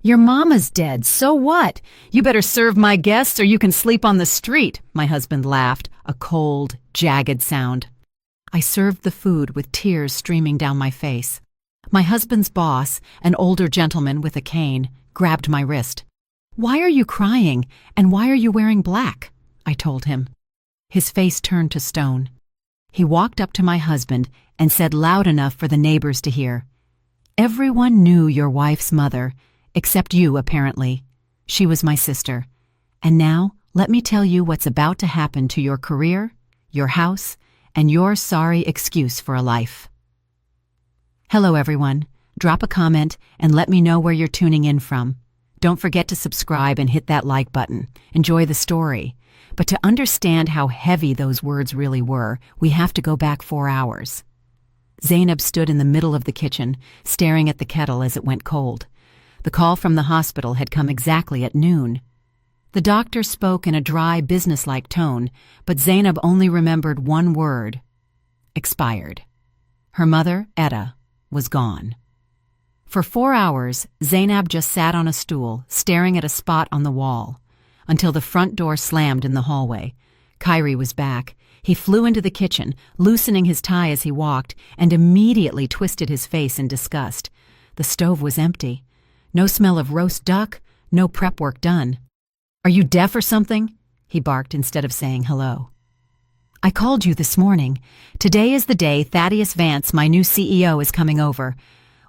Your mama's dead, so what? You better serve my guests or you can sleep on the street, my husband laughed, a cold, jagged sound. I served the food with tears streaming down my face. My husband's boss, an older gentleman with a cane, grabbed my wrist. "Why are you crying, and why are you wearing black?" I told him. His face turned to stone. He walked up to my husband and said loud enough for the neighbors to hear, "Everyone knew your wife's mother, except you, apparently. She was my sister. And now, let me tell you what's about to happen to your career, your house, and your sorry excuse for a life." Hello, everyone. Drop a comment and let me know where you're tuning in from. Don't forget to subscribe and hit that like button. Enjoy the story. But to understand how heavy those words really were, we have to go back 4 hours. Zainab stood in the middle of the kitchen, staring at the kettle as it went cold. The call from the hospital had come exactly at noon. The doctor spoke in a dry, businesslike tone, but Zainab only remembered one word: expired. Her mother, Etta, was gone. For 4 hours, Zainab just sat on a stool, staring at a spot on the wall, until the front door slammed in the hallway. Kyrie was back. He flew into the kitchen, loosening his tie as he walked, and immediately twisted his face in disgust. The stove was empty. No smell of roast duck, no prep work done. "Are you deaf or something?" he barked instead of saying hello. "I called you this morning. Today is the day Thaddeus Vance, my new CEO, is coming over.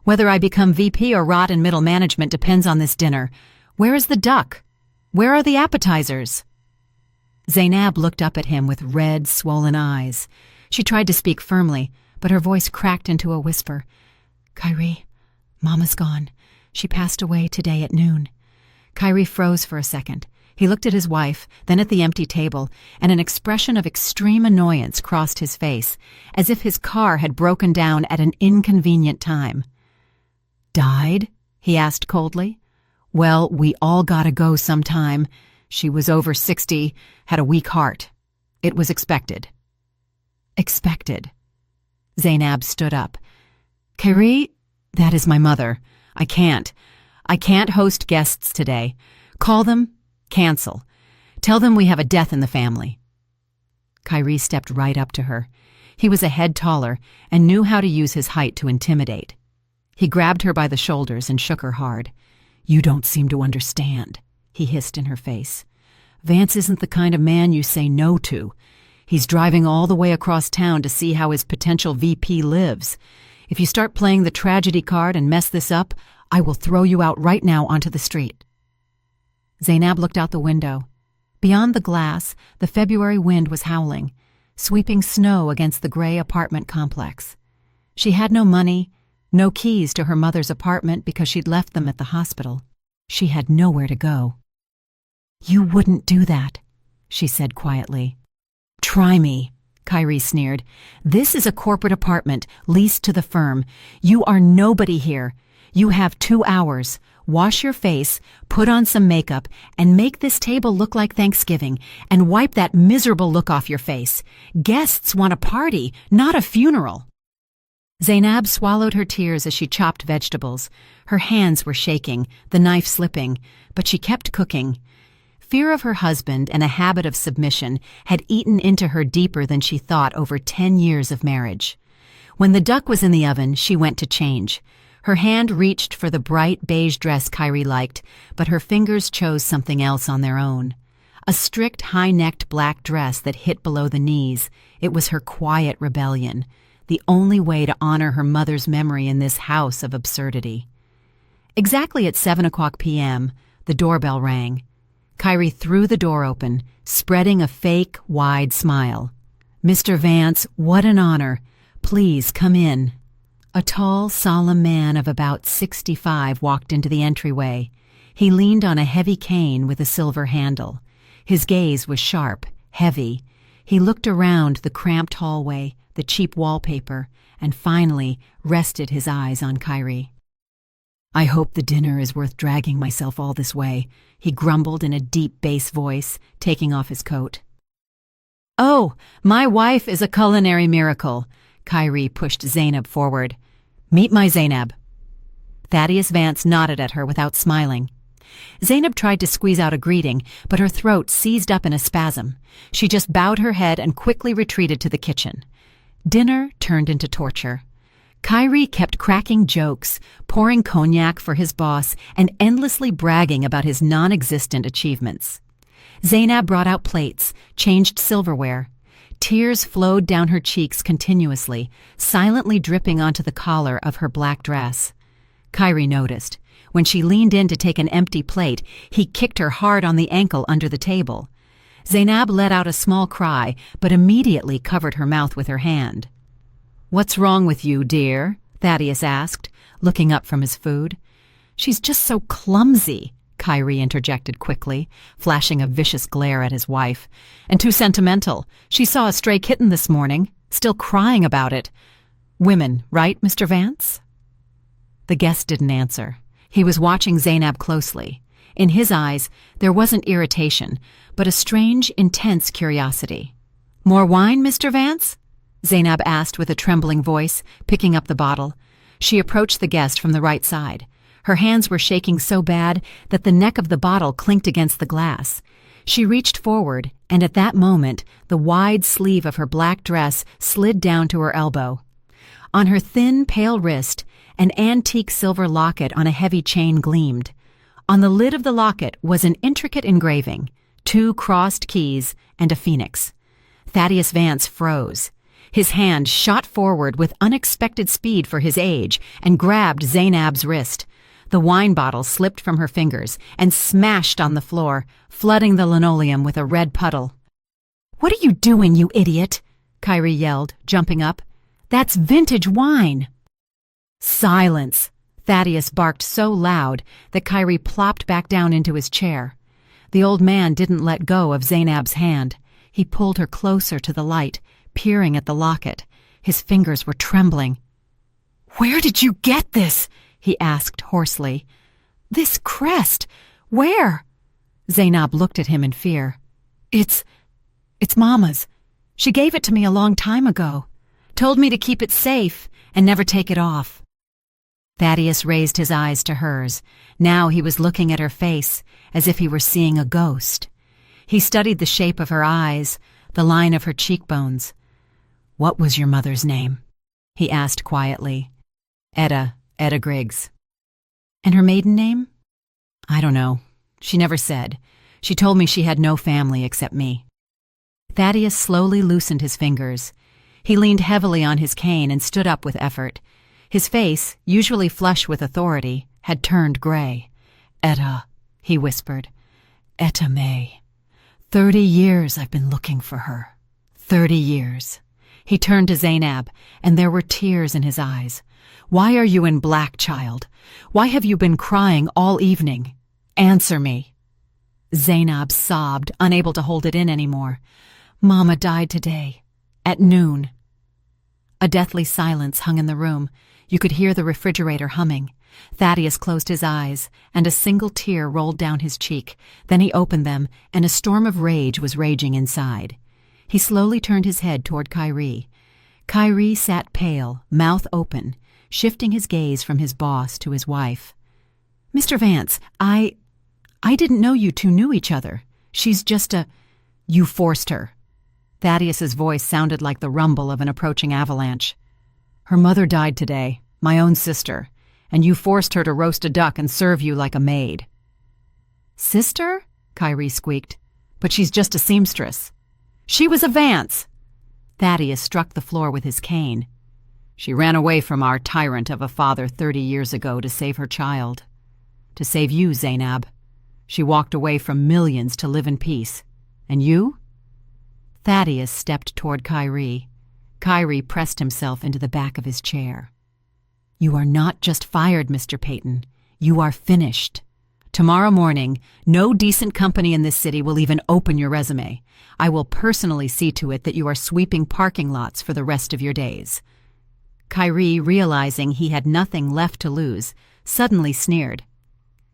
Whether I become VP or rot in middle management depends on this dinner. Where is the duck? Where are the appetizers?" Zainab looked up at him with red, swollen eyes. She tried to speak firmly, but her voice cracked into a whisper. "Kyrie, Mama's gone. She passed away today at noon." Kyrie froze for a second. He looked at his wife, then at the empty table, and an expression of extreme annoyance crossed his face, as if his car had broken down at an inconvenient time. "Died?" he asked coldly. "Well, we all gotta go sometime. She was over 60, had a weak heart. It was expected." "Expected?" Zainab stood up. "Kyrie, that is my mother. I can't host guests today. Call them, cancel. Tell them we have a death in the family." Kyrie stepped right up to her. He was a head taller and knew how to use his height to intimidate. He grabbed her by the shoulders and shook her hard. "You don't seem to understand," he hissed in her face. "Vance isn't the kind of man you say no to. He's driving all the way across town to see how his potential VP lives. If you start playing the tragedy card and mess this up, I will throw you out right now onto the street." Zainab looked out the window. Beyond the glass, the February wind was howling, sweeping snow against the gray apartment complex. She had no money, no keys to her mother's apartment because she'd left them at the hospital. She had nowhere to go. "You wouldn't do that," she said quietly. "Try me," Kyrie sneered. "This is a corporate apartment leased to the firm. You are nobody here. You have 2 hours. Wash your face, put on some makeup, and make this table look like Thanksgiving, and wipe that miserable look off your face. Guests want a party, not a funeral." Zainab swallowed her tears as she chopped vegetables. Her hands were shaking, the knife slipping, but she kept cooking. Fear of her husband and a habit of submission had eaten into her deeper than she thought over 10 years of marriage. When the duck was in the oven, she went to change. Her hand reached for the bright beige dress Kyrie liked, but her fingers chose something else on their own. A strict, high-necked black dress that hit below the knees. It was her quiet rebellion, the only way to honor her mother's memory in this house of absurdity. Exactly at 7:00 p.m., the doorbell rang. Kyrie threw the door open, spreading a fake, wide smile. "Mr. Vance, what an honor. Please come in." A tall, solemn man of about 65 walked into the entryway. He leaned on a heavy cane with a silver handle. His gaze was sharp, heavy. He looked around the cramped hallway, the cheap wallpaper, and finally rested his eyes on Kyrie. "I hope the dinner is worth dragging myself all this way," he grumbled in a deep bass voice, taking off his coat. "Oh, my wife is a culinary miracle." Kyrie pushed Zainab forward. "Meet my Zainab." Thaddeus Vance nodded at her without smiling. Zainab tried to squeeze out a greeting, but her throat seized up in a spasm. She just bowed her head and quickly retreated to the kitchen. Dinner turned into torture. Kyrie kept cracking jokes, pouring cognac for his boss, and endlessly bragging about his non-existent achievements. Zainab brought out plates, changed silverware. Tears flowed down her cheeks continuously, silently dripping onto the collar of her black dress. Kyrie noticed. When she leaned in to take an empty plate, he kicked her hard on the ankle under the table. Zainab let out a small cry, but immediately covered her mouth with her hand. "What's wrong with you, dear?" Thaddeus asked, looking up from his food. "She's just so clumsy," Kyrie interjected quickly, flashing a vicious glare at his wife. "And too sentimental. She saw a stray kitten this morning, still crying about it. Women, right, Mr. Vance?" The guest didn't answer. He was watching Zainab closely. In his eyes, there wasn't irritation, but a strange, intense curiosity. "More wine, Mr. Vance?" Zainab asked with a trembling voice, picking up the bottle. She approached the guest from the right side. Her hands were shaking so bad that the neck of the bottle clinked against the glass. She reached forward, and at that moment, the wide sleeve of her black dress slid down to her elbow. On her thin, pale wrist, an antique silver locket on a heavy chain gleamed. On the lid of the locket was an intricate engraving, 2 crossed keys, and a phoenix. Thaddeus Vance froze. His hand shot forward with unexpected speed for his age and grabbed Zainab's wrist. The wine bottle slipped from her fingers and smashed on the floor, flooding the linoleum with a red puddle. "What are you doing, you idiot?" Kyrie yelled, jumping up. "That's vintage wine." "Silence!" Thaddeus barked so loud that Kyrie plopped back down into his chair. The old man didn't let go of Zainab's hand. He pulled her closer to the light, peering at the locket. His fingers were trembling. "Where did you get this?" he asked hoarsely. "This crest? Where?" Zainab looked at him in fear. It's Mama's. She gave it to me a long time ago. Told me to keep it safe and never take it off." Thaddeus raised his eyes to hers. Now he was looking at her face, as if he were seeing a ghost. He studied the shape of her eyes, the line of her cheekbones. "What was your mother's name?" he asked quietly. Etta Griggs." "And her maiden name?" "I don't know. She never said. She told me she had no family except me." Thaddeus slowly loosened his fingers. He leaned heavily on his cane and stood up with effort. His face, usually flush with authority, had turned gray. "Etta," he whispered. "Etta May. 30 years I've been looking for her. 30 years. He turned to Zainab, and there were tears in his eyes. "Why are you in black, child? Why have you been crying all evening? Answer me." Zainab sobbed, unable to hold it in anymore. "Mama died today, at noon." A deathly silence hung in the room. You could hear the refrigerator humming. Thaddeus closed his eyes, and a single tear rolled down his cheek. Then he opened them, and a storm of rage was raging inside. He slowly turned his head toward Kyrie. Kyrie sat pale, mouth open, shifting his gaze from his boss to his wife. "Mr. Vance, I didn't know you two knew each other. She's just a—" "You forced her." Thaddeus's voice sounded like the rumble of an approaching avalanche. "Her mother died today, my own sister, and you forced her to roast a duck and serve you like a maid." "Sister?" Kyrie squeaked. "But she's just a seamstress." "She was a Vance!" Thaddeus struck the floor with his cane. "She ran away from our tyrant of a father 30 years ago to save her child. To save you, Zainab. She walked away from millions to live in peace. And you?" Thaddeus stepped toward Kyrie. Kyrie pressed himself into the back of his chair. "You are not just fired, Mr. Peyton. You are finished. Tomorrow morning, no decent company in this city will even open your resume. I will personally see to it that you are sweeping parking lots for the rest of your days." Kyrie, realizing he had nothing left to lose, suddenly sneered.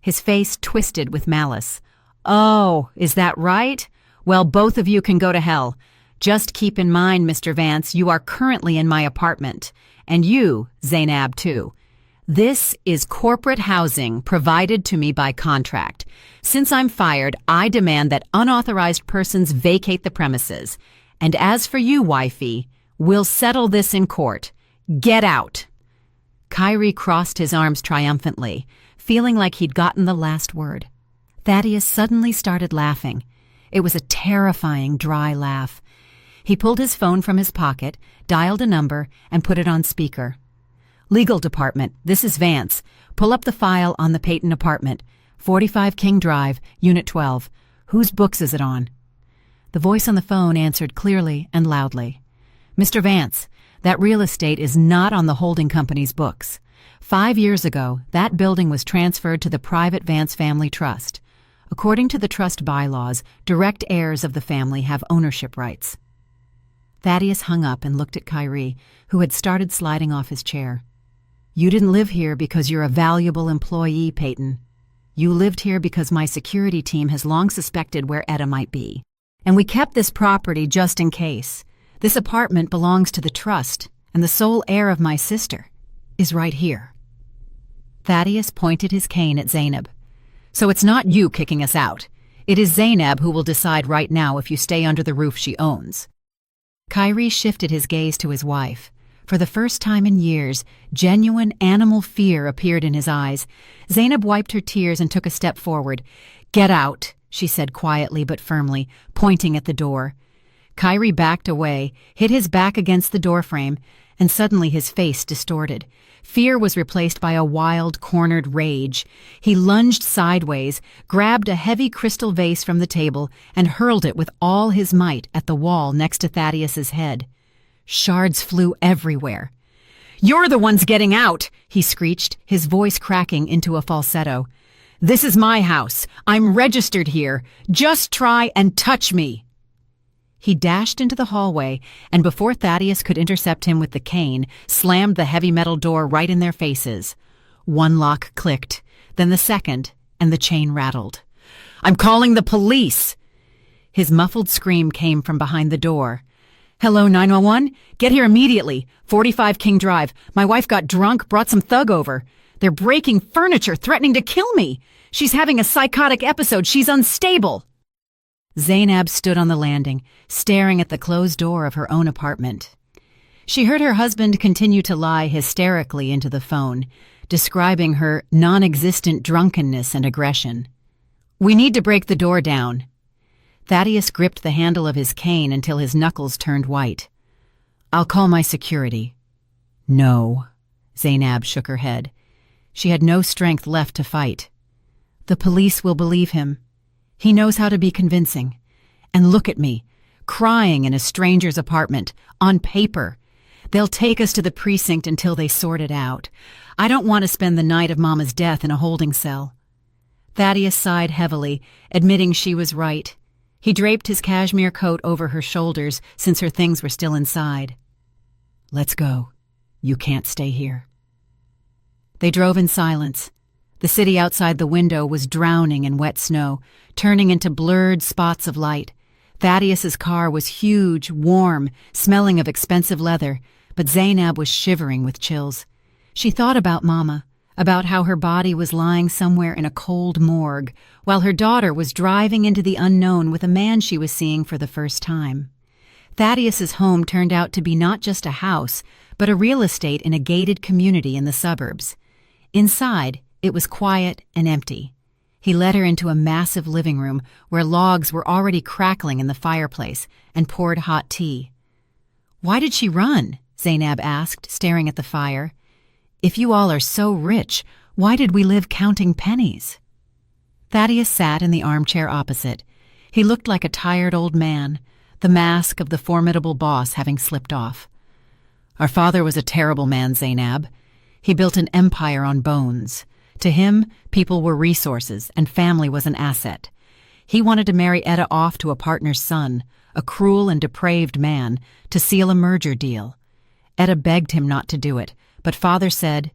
His face twisted with malice. "Oh, is that right? Well, both of you can go to hell. Just keep in mind, Mr. Vance, you are currently in my apartment. And you, Zainab, too. This is corporate housing provided to me by contract. Since I'm fired, I demand that unauthorized persons vacate the premises. And as for you, wifey, we'll settle this in court. Get out!" Kyrie crossed his arms triumphantly, feeling like he'd gotten the last word. Thaddeus suddenly started laughing. It was a terrifying, dry laugh. He pulled his phone from his pocket, dialed a number, and put it on speaker. "Legal department, this is Vance. Pull up the file on the Peyton apartment. 45 King Drive, Unit 12. Whose books is it on?" The voice on the phone answered clearly and loudly. "Mr. Vance, that real estate is not on the holding company's books. 5 years ago, that building was transferred to the private Vance Family Trust. According to the trust bylaws, direct heirs of the family have ownership rights." Thaddeus hung up and looked at Kyrie, who had started sliding off his chair. "You didn't live here because you're a valuable employee, Peyton. You lived here because my security team has long suspected where Etta might be. And we kept this property just in case. This apartment belongs to the trust, and the sole heir of my sister is right here." Thaddeus pointed his cane at Zainab. "So it's not you kicking us out. It is Zainab who will decide right now if you stay under the roof she owns." Kyrie shifted his gaze to his wife. For the first time in years, genuine animal fear appeared in his eyes. Zainab wiped her tears and took a step forward. "Get out," she said quietly but firmly, pointing at the door. Kyrie backed away, hit his back against the doorframe, and suddenly his face distorted. Fear was replaced by a wild, cornered rage. He lunged sideways, grabbed a heavy crystal vase from the table, and hurled it with all his might at the wall next to Thaddeus's head. Shards flew everywhere. "You're the ones getting out!" he screeched, his voice cracking into a falsetto. "This is my house. I'm registered here. Just try and touch me!" He dashed into the hallway, and before Thaddeus could intercept him with the cane, slammed the heavy metal door right in their faces. One lock clicked, then the second, and the chain rattled. "I'm calling the police!" His muffled scream came from behind the door. "Hello, 911? Get here immediately. 45 King Drive. My wife got drunk, brought some thug over. They're breaking furniture, threatening to kill me. She's having a psychotic episode. She's unstable." Zainab stood on the landing, staring at the closed door of her own apartment. She heard her husband continue to lie hysterically into the phone, describing her non-existent drunkenness and aggression. "We need to break the door down." Thaddeus gripped the handle of his cane until his knuckles turned white. "I'll call my security." "No." Zainab shook her head. She had no strength left to fight. "The police will believe him. He knows how to be convincing. And look at me, crying in a stranger's apartment, on paper. They'll take us to the precinct until they sort it out. I don't want to spend the night of Mama's death in a holding cell." Thaddeus sighed heavily, admitting she was right. He draped his cashmere coat over her shoulders since her things were still inside. "Let's go. You can't stay here." They drove in silence. The city outside the window was drowning in wet snow, turning into blurred spots of light. Thaddeus's car was huge, warm, smelling of expensive leather, but Zainab was shivering with chills. She thought about Mama, about how her body was lying somewhere in a cold morgue, while her daughter was driving into the unknown with a man she was seeing for the first time. Thaddeus's home turned out to be not just a house, but a real estate in a gated community in the suburbs. Inside, it was quiet and empty. He led her into a massive living room where logs were already crackling in the fireplace and poured hot tea. "Why did she run?" Zainab asked, staring at the fire. "If you all are so rich, why did we live counting pennies?" Thaddeus sat in the armchair opposite. He looked like a tired old man, the mask of the formidable boss having slipped off. "Our father was a terrible man, Zainab. He built an empire on bones. To him, people were resources and family was an asset. He wanted to marry Etta off to a partner's son, a cruel and depraved man, to seal a merger deal. Etta begged him not to do it, but father said,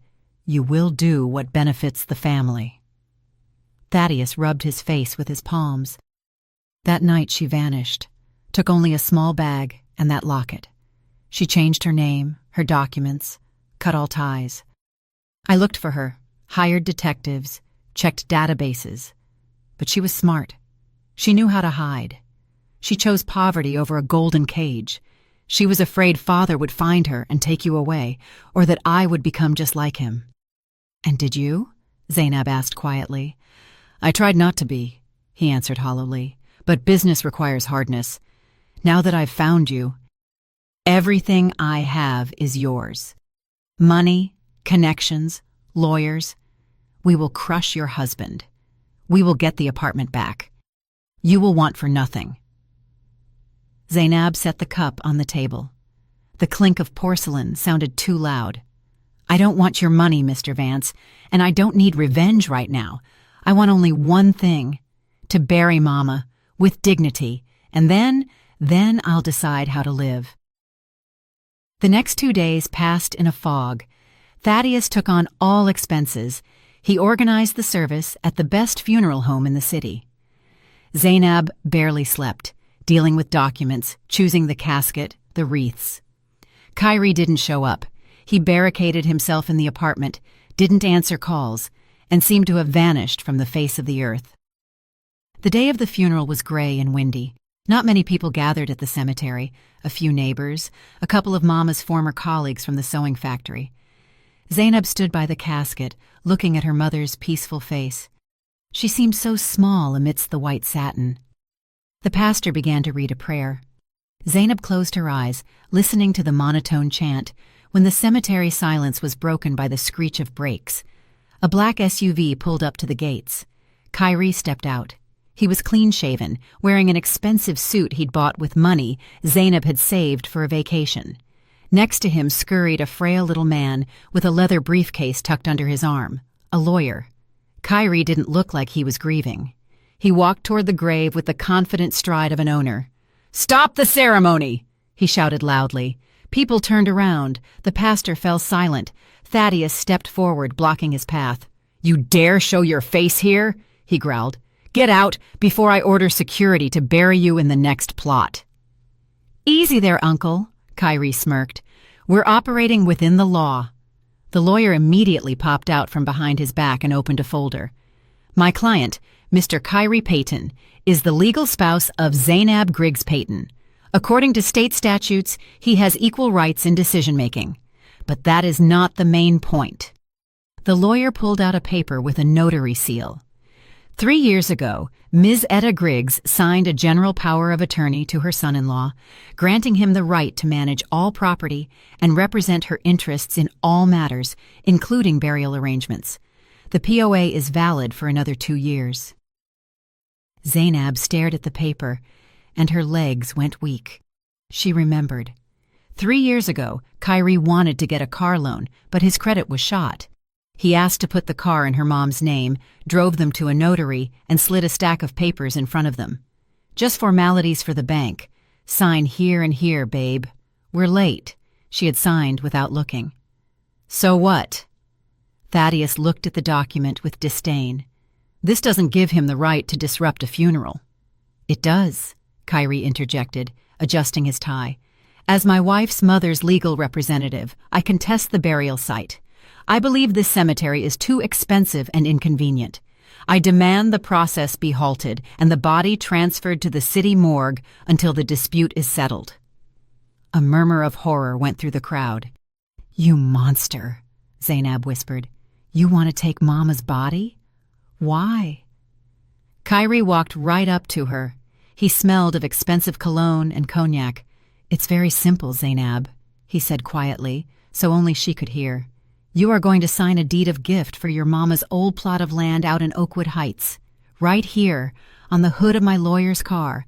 'You will do what benefits the family.'" Thaddeus rubbed his face with his palms. That night she vanished, took only a small bag and that locket. She changed her name, her documents, cut all ties. I looked for her, hired detectives, checked databases. But she was smart. She knew how to hide. She chose poverty over a golden cage. She was afraid Father would find her and take you away, or that I would become just like him. "And did you?" Zainab asked quietly. "I tried not to be," he answered hollowly, "but business requires hardness. Now that I've found you, everything I have is yours. Money, connections, lawyers. We will crush your husband. We will get the apartment back. You will want for nothing." Zainab set the cup on the table. The clink of porcelain sounded too loud. "I don't want your money, Mr. Vance, and I don't need revenge right now. I want only one thing, to bury Mama, with dignity, and then I'll decide how to live." The next 2 days passed in a fog. Thaddeus took on all expenses. He organized the service at the best funeral home in the city. Zainab barely slept, dealing with documents, choosing the casket, the wreaths. Kyrie didn't show up. He barricaded himself in the apartment, didn't answer calls, and seemed to have vanished from the face of the earth. The day of the funeral was gray and windy. Not many people gathered at the cemetery, a few neighbors, a couple of Mama's former colleagues from the sewing factory. Zainab stood by the casket, looking at her mother's peaceful face. She seemed so small amidst the white satin. The pastor began to read a prayer. Zainab closed her eyes, listening to the monotone chant, when the cemetery silence was broken by the screech of brakes. A black SUV pulled up to the gates. Kyrie stepped out. He was clean-shaven, wearing an expensive suit he'd bought with money Zainab had saved for a vacation. Next to him scurried a frail little man with a leather briefcase tucked under his arm, a lawyer. Kyrie didn't look like he was grieving. He walked toward the grave with the confident stride of an owner. "Stop the ceremony!" he shouted loudly. People turned around. The pastor fell silent. Thaddeus stepped forward, blocking his path. "You dare show your face here?" he growled. "Get out before I order security to bury you in the next plot." "Easy there, Uncle," Kyrie smirked. "We're operating within the law." The lawyer immediately popped out from behind his back and opened a folder. "My client, Mr. Kyrie Payton, is the legal spouse of Zainab Griggs Payton. According to state statutes, he has equal rights in decision-making. But that is not the main point." The lawyer pulled out a paper with a notary seal. 3 years ago, Ms. Etta Griggs signed a general power of attorney to her son-in-law, granting him the right to manage all property and represent her interests in all matters, including burial arrangements. The POA is valid for another 2 years. Zainab stared at the paper, and her legs went weak. She remembered. 3 years ago, Kyrie wanted to get a car loan, but his credit was shot. He asked to put the car in her mom's name, drove them to a notary, and slid a stack of papers in front of them. "Just formalities for the bank. Sign here and here, babe. We're late," she had signed without looking. "So what?" Thaddeus looked at the document with disdain. "This doesn't give him the right to disrupt a funeral." "It does," Kyrie interjected, adjusting his tie. "As my wife's mother's legal representative, I contest the burial site. I believe this cemetery is too expensive and inconvenient. I demand the process be halted and the body transferred to the city morgue until the dispute is settled." A murmur of horror went through the crowd. "You monster," Zainab whispered. "You want to take Mama's body? Why?" Kyrie walked right up to her. He smelled of expensive cologne and cognac. "It's very simple, Zainab," he said quietly, so only she could hear. "You are going to sign a deed of gift for your Mama's old plot of land out in Oakwood Heights, right here, on the hood of my lawyer's car,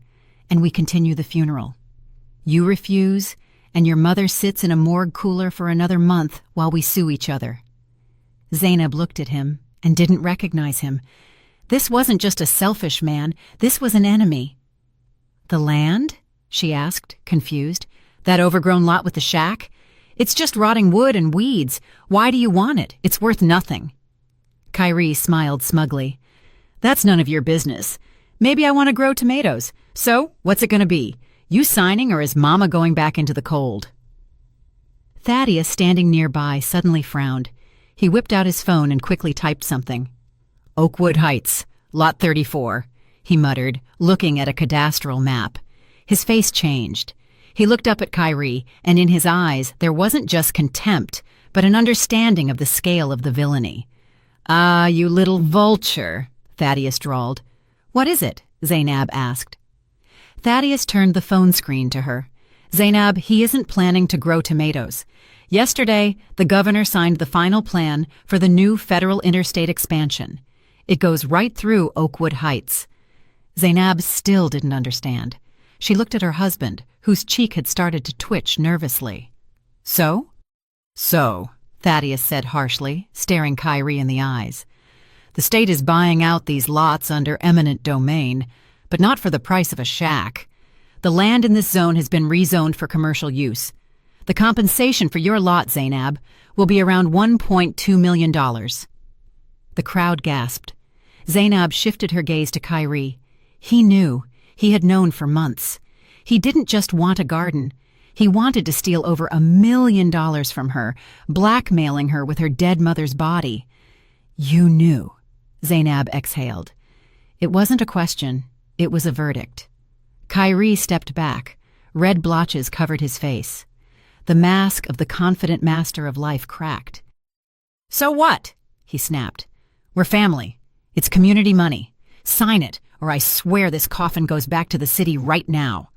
and we continue the funeral. You refuse, and your mother sits in a morgue cooler for another month while we sue each other." Zainab looked at him and didn't recognize him. This wasn't just a selfish man, this was an enemy. "The land?" she asked, confused. "That overgrown lot with the shack? It's just rotting wood and weeds. Why do you want it? It's worth nothing." Kyrie smiled smugly. "That's none of your business. Maybe I want to grow tomatoes. So, what's it going to be? You signing, or is Mama going back into the cold?" Thaddeus, standing nearby, suddenly frowned. He whipped out his phone and quickly typed something. "Oakwood Heights, Lot 34, he muttered, looking at a cadastral map. His face changed. He looked up at Kyrie, and in his eyes there wasn't just contempt, but an understanding of the scale of the villainy. "Ah, you little vulture," Thaddeus drawled. "What is it?" Zainab asked. Thaddeus turned the phone screen to her. "Zainab, he isn't planning to grow tomatoes. Yesterday, the governor signed the final plan for the new federal interstate expansion. It goes right through Oakwood Heights." Zainab still didn't understand. She looked at her husband, whose cheek had started to twitch nervously. "So?" "So," Thaddeus said harshly, staring Kyrie in the eyes. "The state is buying out these lots under eminent domain, but not for the price of a shack. The land in this zone has been rezoned for commercial use. The compensation for your lot, Zainab, will be around $1.2 million. The crowd gasped. Zainab shifted her gaze to Kyrie. He knew. He had known for months. He didn't just want a garden. He wanted to steal over $1 million from her, blackmailing her with her dead mother's body. "You knew," Zainab exhaled. It wasn't a question. It was a verdict. Kyrie stepped back. Red blotches covered his face. The mask of the confident master of life cracked. "So what?" he snapped. "We're family. It's community money. Sign it, or I swear this coffin goes back to the city right now."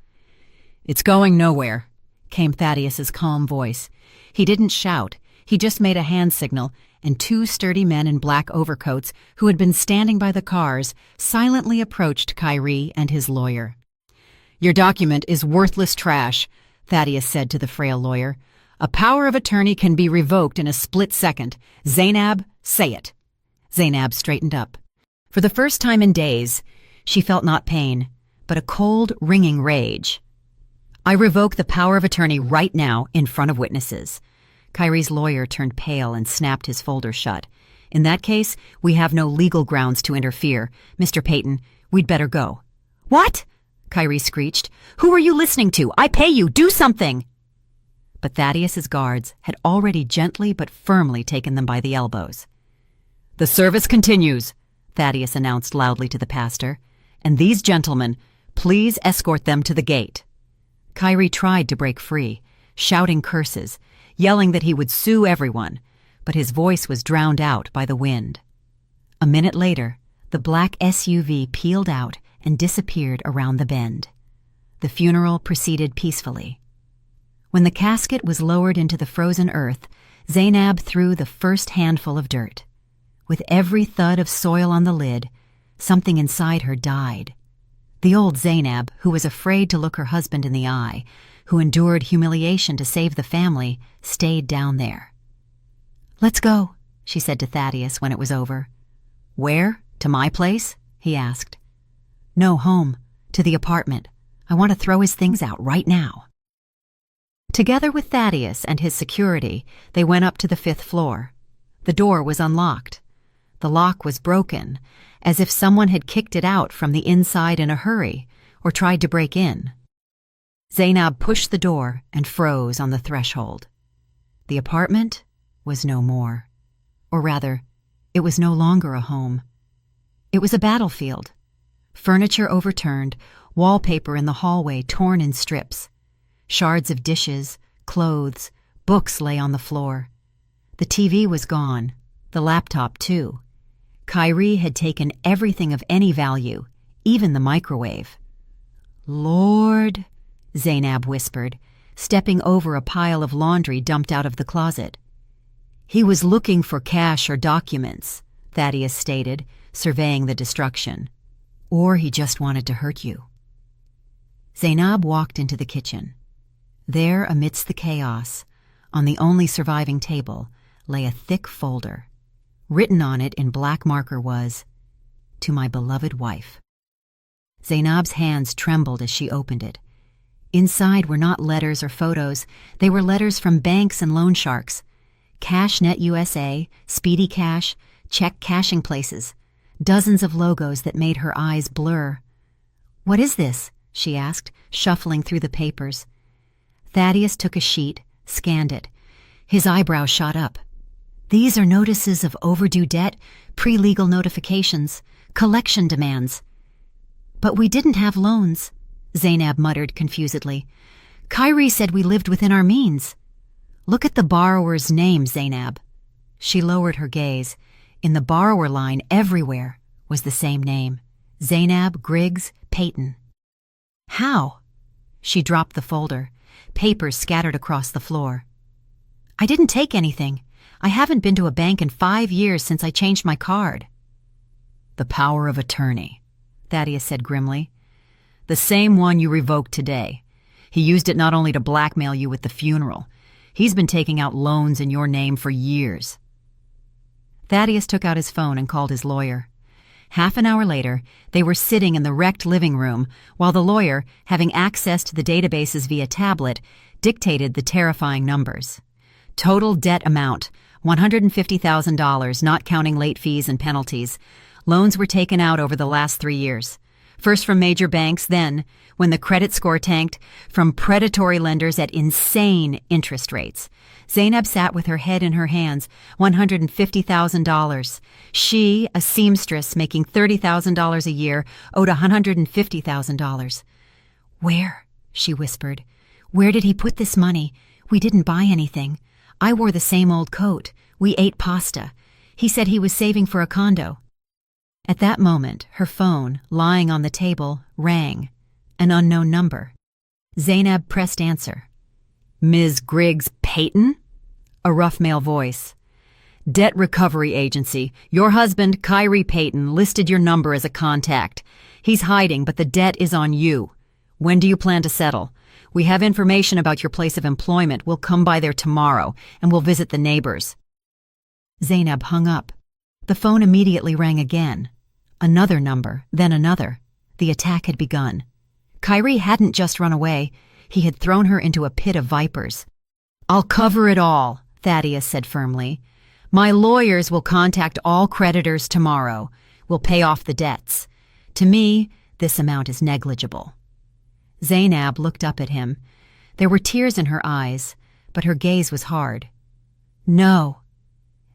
"It's going nowhere," came Thaddeus's calm voice. He didn't shout. He just made a hand signal, and two sturdy men in black overcoats who had been standing by the cars silently approached Kyrie and his lawyer. "Your document is worthless trash," Thaddeus said to the frail lawyer. "A power of attorney can be revoked in a split second. Zainab, say it." Zainab straightened up. For the first time in days, she felt not pain, but a cold, ringing rage. "I revoke the power of attorney right now in front of witnesses." Kyrie's lawyer turned pale and snapped his folder shut. "In that case, we have no legal grounds to interfere. Mr. Payton, we'd better go." "What?" Kyrie screeched. "Who are you listening to? I pay you. Do something." But Thaddeus's guards had already gently but firmly taken them by the elbows. "The service continues," Thaddeus announced loudly to the pastor. "And these gentlemen, please escort them to the gate." Kyrie tried to break free, shouting curses, yelling that he would sue everyone, but his voice was drowned out by the wind. A minute later, the black SUV peeled out and disappeared around the bend. The funeral proceeded peacefully. When the casket was lowered into the frozen earth, Zainab threw the first handful of dirt. With every thud of soil on the lid, something inside her died. The old Zainab, who was afraid to look her husband in the eye, who endured humiliation to save the family, stayed down there. "Let's go," she said to Thaddeus when it was over. "Where? To my place?" he asked. "No, home. To the apartment. I want to throw his things out right now." Together with Thaddeus and his security, they went up to the 5th floor. The door was unlocked. The lock was broken, as if someone had kicked it out from the inside in a hurry or tried to break in. Zainab pushed the door and froze on the threshold. The apartment was no more. Or rather, it was no longer a home. It was a battlefield. Furniture overturned, wallpaper in the hallway torn in strips. Shards of dishes, clothes, books lay on the floor. The TV was gone, the laptop too. Kyrie had taken everything of any value, even the microwave. "Lord," Zainab whispered, stepping over a pile of laundry dumped out of the closet. "He was looking for cash or documents," Thaddeus stated, surveying the destruction. "Or he just wanted to hurt you." Zainab walked into the kitchen. There, amidst the chaos, on the only surviving table, lay a thick folder. Written on it in black marker was, "To my beloved wife." Zainab's hands trembled as she opened it. Inside were not letters or photos. They were letters from banks and loan sharks. CashNet USA, Speedy Cash, check cashing places. Dozens of logos that made her eyes blur. "What is this?" she asked, shuffling through the papers. Thaddeus took a sheet, scanned it. His eyebrows shot up. These are notices of overdue debt, pre-legal notifications, collection demands. But we didn't have loans, Zainab muttered confusedly. Kyrie said we lived within our means. Look at the borrower's name, Zainab. She lowered her gaze. In the borrower line everywhere was the same name, Zainab Griggs Payton. How? She dropped the folder, papers scattered across the floor. I didn't take anything. I haven't been to a bank in 5 years since I changed my card. The power of attorney, Thaddeus said grimly. The same one you revoked today. He used it not only to blackmail you with the funeral. He's been taking out loans in your name for years. Thaddeus took out his phone and called his lawyer. Half an hour later, they were sitting in the wrecked living room while the lawyer, having access to the databases via tablet, dictated the terrifying numbers. Total debt amount, $150,000, not counting late fees and penalties. Loans were taken out over the last 3 years. First from major banks, then, when the credit score tanked, from predatory lenders at insane interest rates. Zainab sat with her head in her hands, $150,000. She, a seamstress making $30,000 a year, owed $150,000. Where? She whispered. Where did he put this money? We didn't buy anything. I wore the same old coat. We ate pasta. He said he was saving for a condo. At that moment, her phone, lying on the table, rang. An unknown number. Zainab pressed answer. Ms. Griggs Payton? A rough male voice. Debt Recovery Agency. Your husband, Kyrie Payton, listed your number as a contact. He's hiding, but the debt is on you. When do you plan to settle? We have information about your place of employment. We'll come by there tomorrow, and we'll visit the neighbors. Zainab hung up. The phone immediately rang again. Another number, then another. The attack had begun. Kyrie hadn't just run away. He had thrown her into a pit of vipers. I'll cover it all, Thaddeus said firmly. My lawyers will contact all creditors tomorrow. We'll pay off the debts. To me, this amount is negligible. Zainab looked up at him. There were tears in her eyes, but her gaze was hard. No.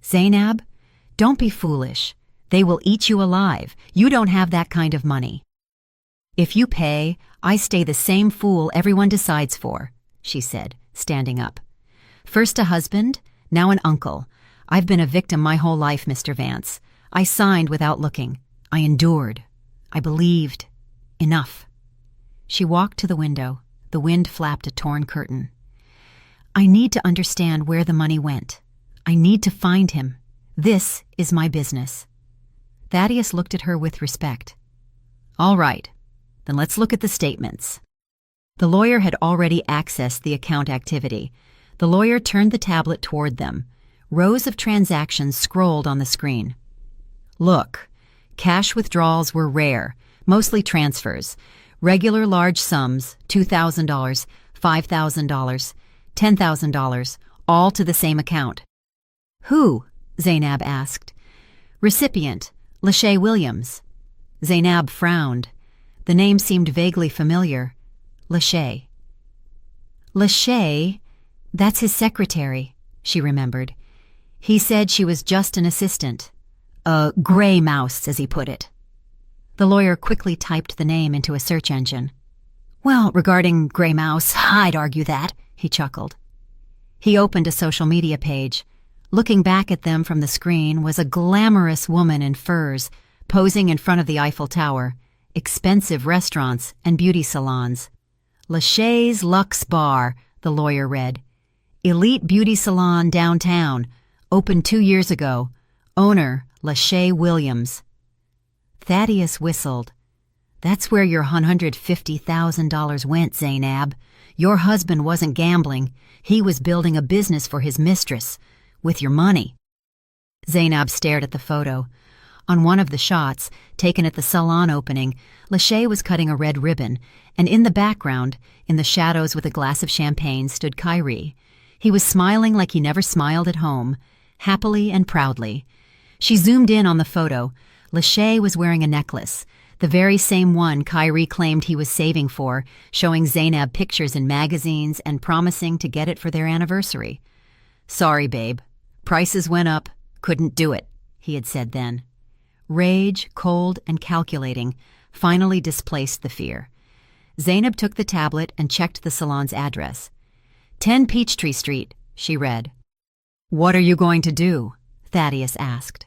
Zainab, don't be foolish. They will eat you alive. You don't have that kind of money. If you pay, I stay the same fool everyone decides for, she said, standing up. First a husband, now an uncle. I've been a victim my whole life, Mr. Vance. I signed without looking. I endured. I believed. Enough. She walked to the window. The wind flapped a torn curtain. I need to understand where the money went. I need to find him. This is my business. Thaddeus looked at her with respect. All right, then let's look at the statements. The lawyer had already accessed the account activity. The lawyer turned the tablet toward them. Rows of transactions scrolled on the screen. Look, cash withdrawals were rare, mostly transfers. Regular large sums, $2,000, $5,000, $10,000, all to the same account. Who? Zainab asked. Recipient, Lachey Williams. Zainab frowned. The name seemed vaguely familiar. Lachey. Lachey, that's his secretary, she remembered. He said she was just an assistant. A gray mouse, as he put it. The lawyer quickly typed the name into a search engine. Well, regarding Gray Mouse, I'd argue that, he chuckled. He opened a social media page. Looking back at them from the screen was a glamorous woman in furs, posing in front of the Eiffel Tower, expensive restaurants and beauty salons. Lachey's Luxe Bar, the lawyer read. Elite beauty salon downtown, opened 2 years ago. Owner, Lachey Williams. Thaddeus whistled. That's where your $150,000 went, Zainab. Your husband wasn't gambling. He was building a business for his mistress. With your money. Zainab stared at the photo. On one of the shots, taken at the salon opening, Lachey was cutting a red ribbon, and in the background, in the shadows with a glass of champagne, stood Kyrie. He was smiling like he never smiled at home, happily and proudly. She zoomed in on the photo. Lachey was wearing a necklace, the very same one Kyrie claimed he was saving for, showing Zainab pictures in magazines and promising to get it for their anniversary. Sorry, babe. Prices went up. Couldn't do it, he had said then. Rage, cold and calculating, finally displaced the fear. Zainab took the tablet and checked the salon's address. 10 Peachtree Street, she read. What are you going to do? Thaddeus asked.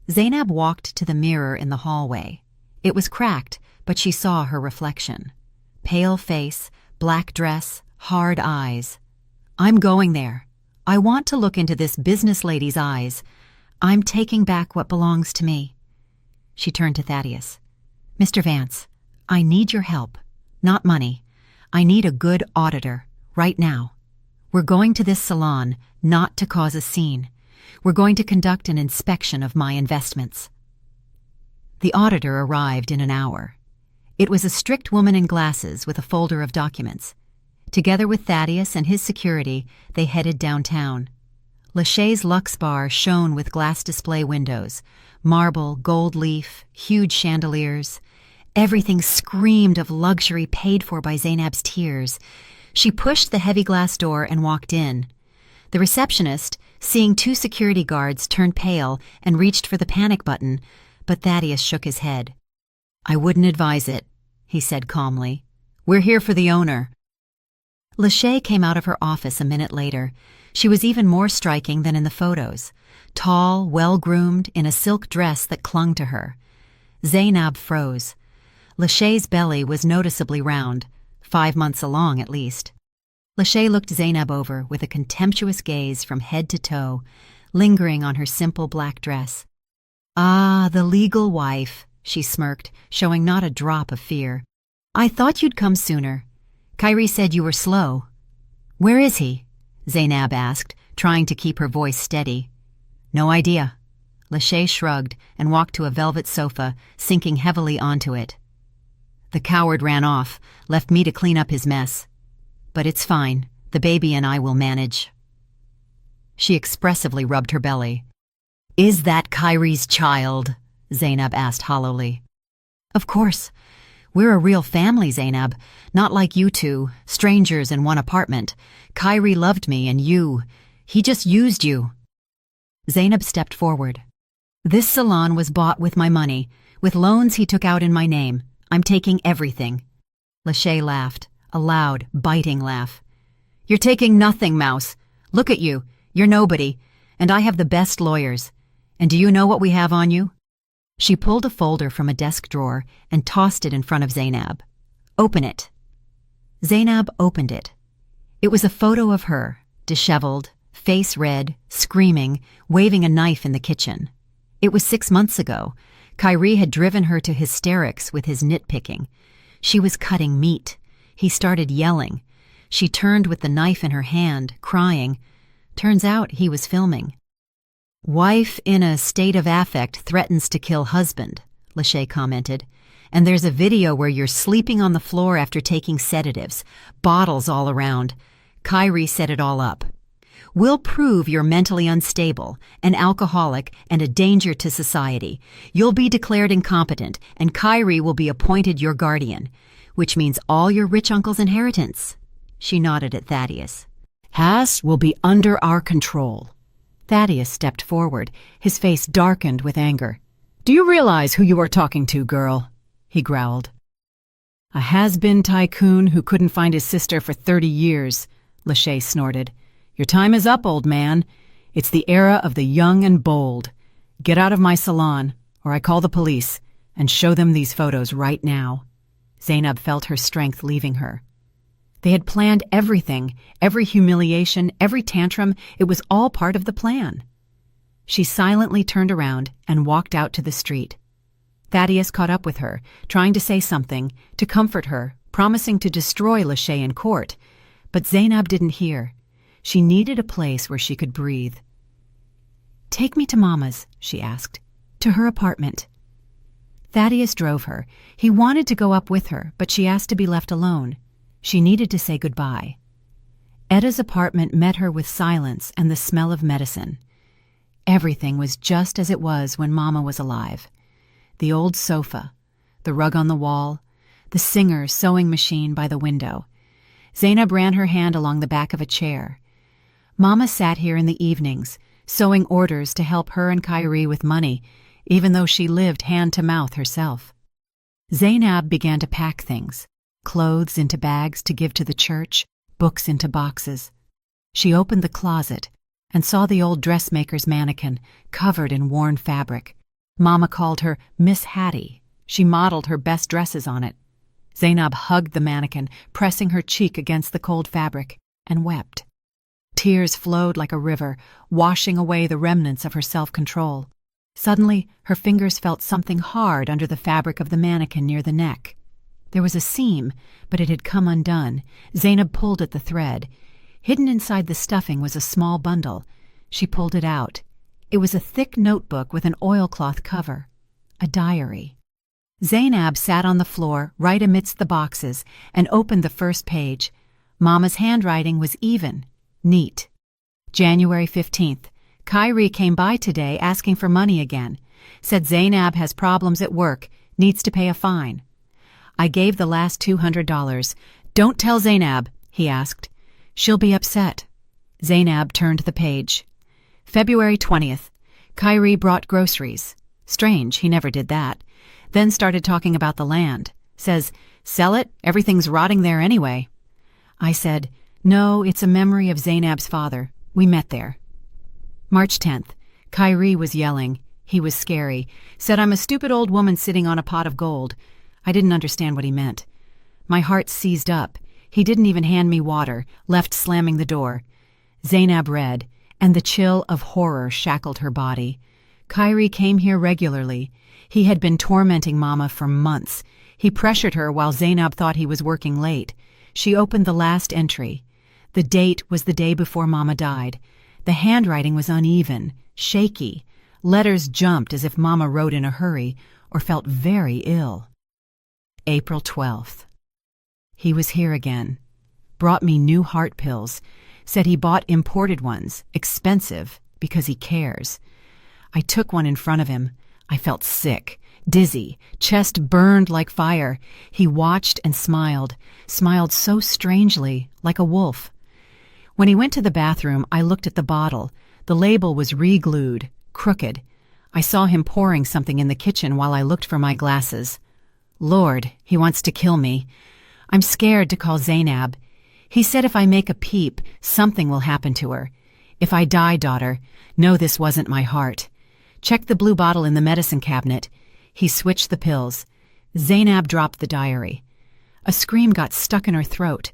Zainab walked to the mirror in the hallway. It was cracked, but she saw her reflection. Pale face, black dress, hard eyes. I'm going there. I want to look into this business lady's eyes. I'm taking back what belongs to me. She turned to Thaddeus. Mr. Vance, I need your help. Not money. I need a good auditor, right now. We're going to this salon not to cause a scene. We're going to conduct an inspection of my investments. The auditor arrived in an hour. It was a strict woman in glasses with a folder of documents. Together with Thaddeus and his security, they headed downtown. Lachey's Luxe Bar shone with glass display windows, marble, gold leaf, huge chandeliers. Everything screamed of luxury paid for by Zainab's tears. She pushed the heavy glass door and walked in. The receptionist, seeing 2 security guards, turned pale and reached for the panic button, but Thaddeus shook his head. I wouldn't advise it, he said calmly. We're here for the owner. Lachey came out of her office a minute later. She was even more striking than in the photos. Tall, well-groomed, in a silk dress that clung to her. Zainab froze. Lachey's belly was noticeably round, 5 months along at least. Lachey looked Zainab over with a contemptuous gaze from head to toe, lingering on her simple black dress. Ah, the legal wife, she smirked, showing not a drop of fear. I thought you'd come sooner. Kyrie said you were slow. Where is he? Zainab asked, trying to keep her voice steady. No idea. Lachey shrugged and walked to a velvet sofa, sinking heavily onto it. The coward ran off, left me to clean up his mess. But it's fine. The baby and I will manage. She expressively rubbed her belly. Is that Kyrie's child? Zainab asked hollowly. Of course. We're a real family, Zainab. Not like you two, strangers in one apartment. Kyrie loved me and he just used you. Zainab stepped forward. This salon was bought with my money, with loans he took out in my name. I'm taking everything. Lachey laughed, a loud, biting laugh. You're taking nothing, Mouse. Look at you. You're nobody, and I have the best lawyers. And do you know what we have on you? She pulled a folder from a desk drawer and tossed it in front of Zainab. Open it. Zainab opened it. It was a photo of her, disheveled, face red, screaming, waving a knife in the kitchen. It was 6 months ago. Kyrie had driven her to hysterics with his nitpicking. She was cutting meat. He started yelling. She turned with the knife in her hand, crying. Turns out he was filming. Wife in a state of affect threatens to kill husband, Lachey commented. And there's a video where you're sleeping on the floor after taking sedatives, bottles all around. Kyrie set it all up. We'll prove you're mentally unstable, an alcoholic, and a danger to society. You'll be declared incompetent, and Kyrie will be appointed your guardian, which means all your rich uncle's inheritance. She nodded at Thaddeus. Haas will be under our control. Thaddeus stepped forward, his face darkened with anger. Do you realize who you are talking to, girl? He growled. A has-been tycoon who couldn't find his sister for 30 years, Lachey snorted. Your time is up, old man. It's the era of the young and bold. Get out of my salon, or I call the police, and show them these photos right now. Zainab felt her strength leaving her. They had planned everything, every humiliation, every tantrum. It was all part of the plan. She silently turned around and walked out to the street. Thaddeus caught up with her, trying to say something, to comfort her, promising to destroy Lachey in court. But Zainab didn't hear. She needed a place where she could breathe. Take me to Mama's, she asked, to her apartment. Thaddeus drove her. He wanted to go up with her, but she asked to be left alone. She needed to say goodbye. Etta's apartment met her with silence and the smell of medicine. Everything was just as it was when Mama was alive. The old sofa, the rug on the wall, the Singer sewing machine by the window. Zainab ran her hand along the back of a chair. Mama sat here in the evenings, sewing orders to help her and Kyrie with money, even though she lived hand-to-mouth herself. Zainab began to pack things, clothes into bags to give to the church, books into boxes. She opened the closet and saw the old dressmaker's mannequin covered in worn fabric. Mama called her Miss Hattie. She modeled her best dresses on it. Zainab hugged the mannequin, pressing her cheek against the cold fabric, and wept. Tears flowed like a river, washing away the remnants of her self-control. Suddenly, her fingers felt something hard under the fabric of the mannequin near the neck. There was a seam, but it had come undone. Zainab pulled at the thread. Hidden inside the stuffing was a small bundle. She pulled it out. It was a thick notebook with an oilcloth cover. A diary. Zainab sat on the floor right amidst the boxes and opened the first page. Mama's handwriting was even, neat. January 15th. Kyrie came by today asking for money again. Said Zainab has problems at work, needs to pay a fine. I gave the last $200. Don't tell Zainab, he asked. She'll be upset. Zainab turned the page. February 20th. Kyrie brought groceries. Strange, he never did that. Then started talking about the land. Says, sell it, everything's rotting there anyway. I said, no, it's a memory of Zainab's father. We met there. March 10th. Kyrie was yelling. He was scary. Said I'm a stupid old woman sitting on a pot of gold. I didn't understand what he meant. My heart seized up. He didn't even hand me water, left slamming the door. Zainab read, and the chill of horror shackled her body. Kyrie came here regularly. He had been tormenting Mama for months. He pressured her while Zainab thought he was working late. She opened the last entry. The date was the day before Mama died. The handwriting was uneven, shaky. Letters jumped as if Mama wrote in a hurry or felt very ill. April 12th. He was here again. Brought me new heart pills. Said he bought imported ones, expensive, because he cares. I took one in front of him. I felt sick, dizzy, chest burned like fire. He watched and smiled so strangely, like a wolf. When he went to the bathroom, I looked at the bottle. The label was re-glued, crooked. I saw him pouring something in the kitchen while I looked for my glasses. Lord, he wants to kill me. I'm scared to call Zainab. He said if I make a peep, something will happen to her. If I die, daughter, know this wasn't my heart. Check the blue bottle in the medicine cabinet. He switched the pills. Zainab dropped the diary. A scream got stuck in her throat.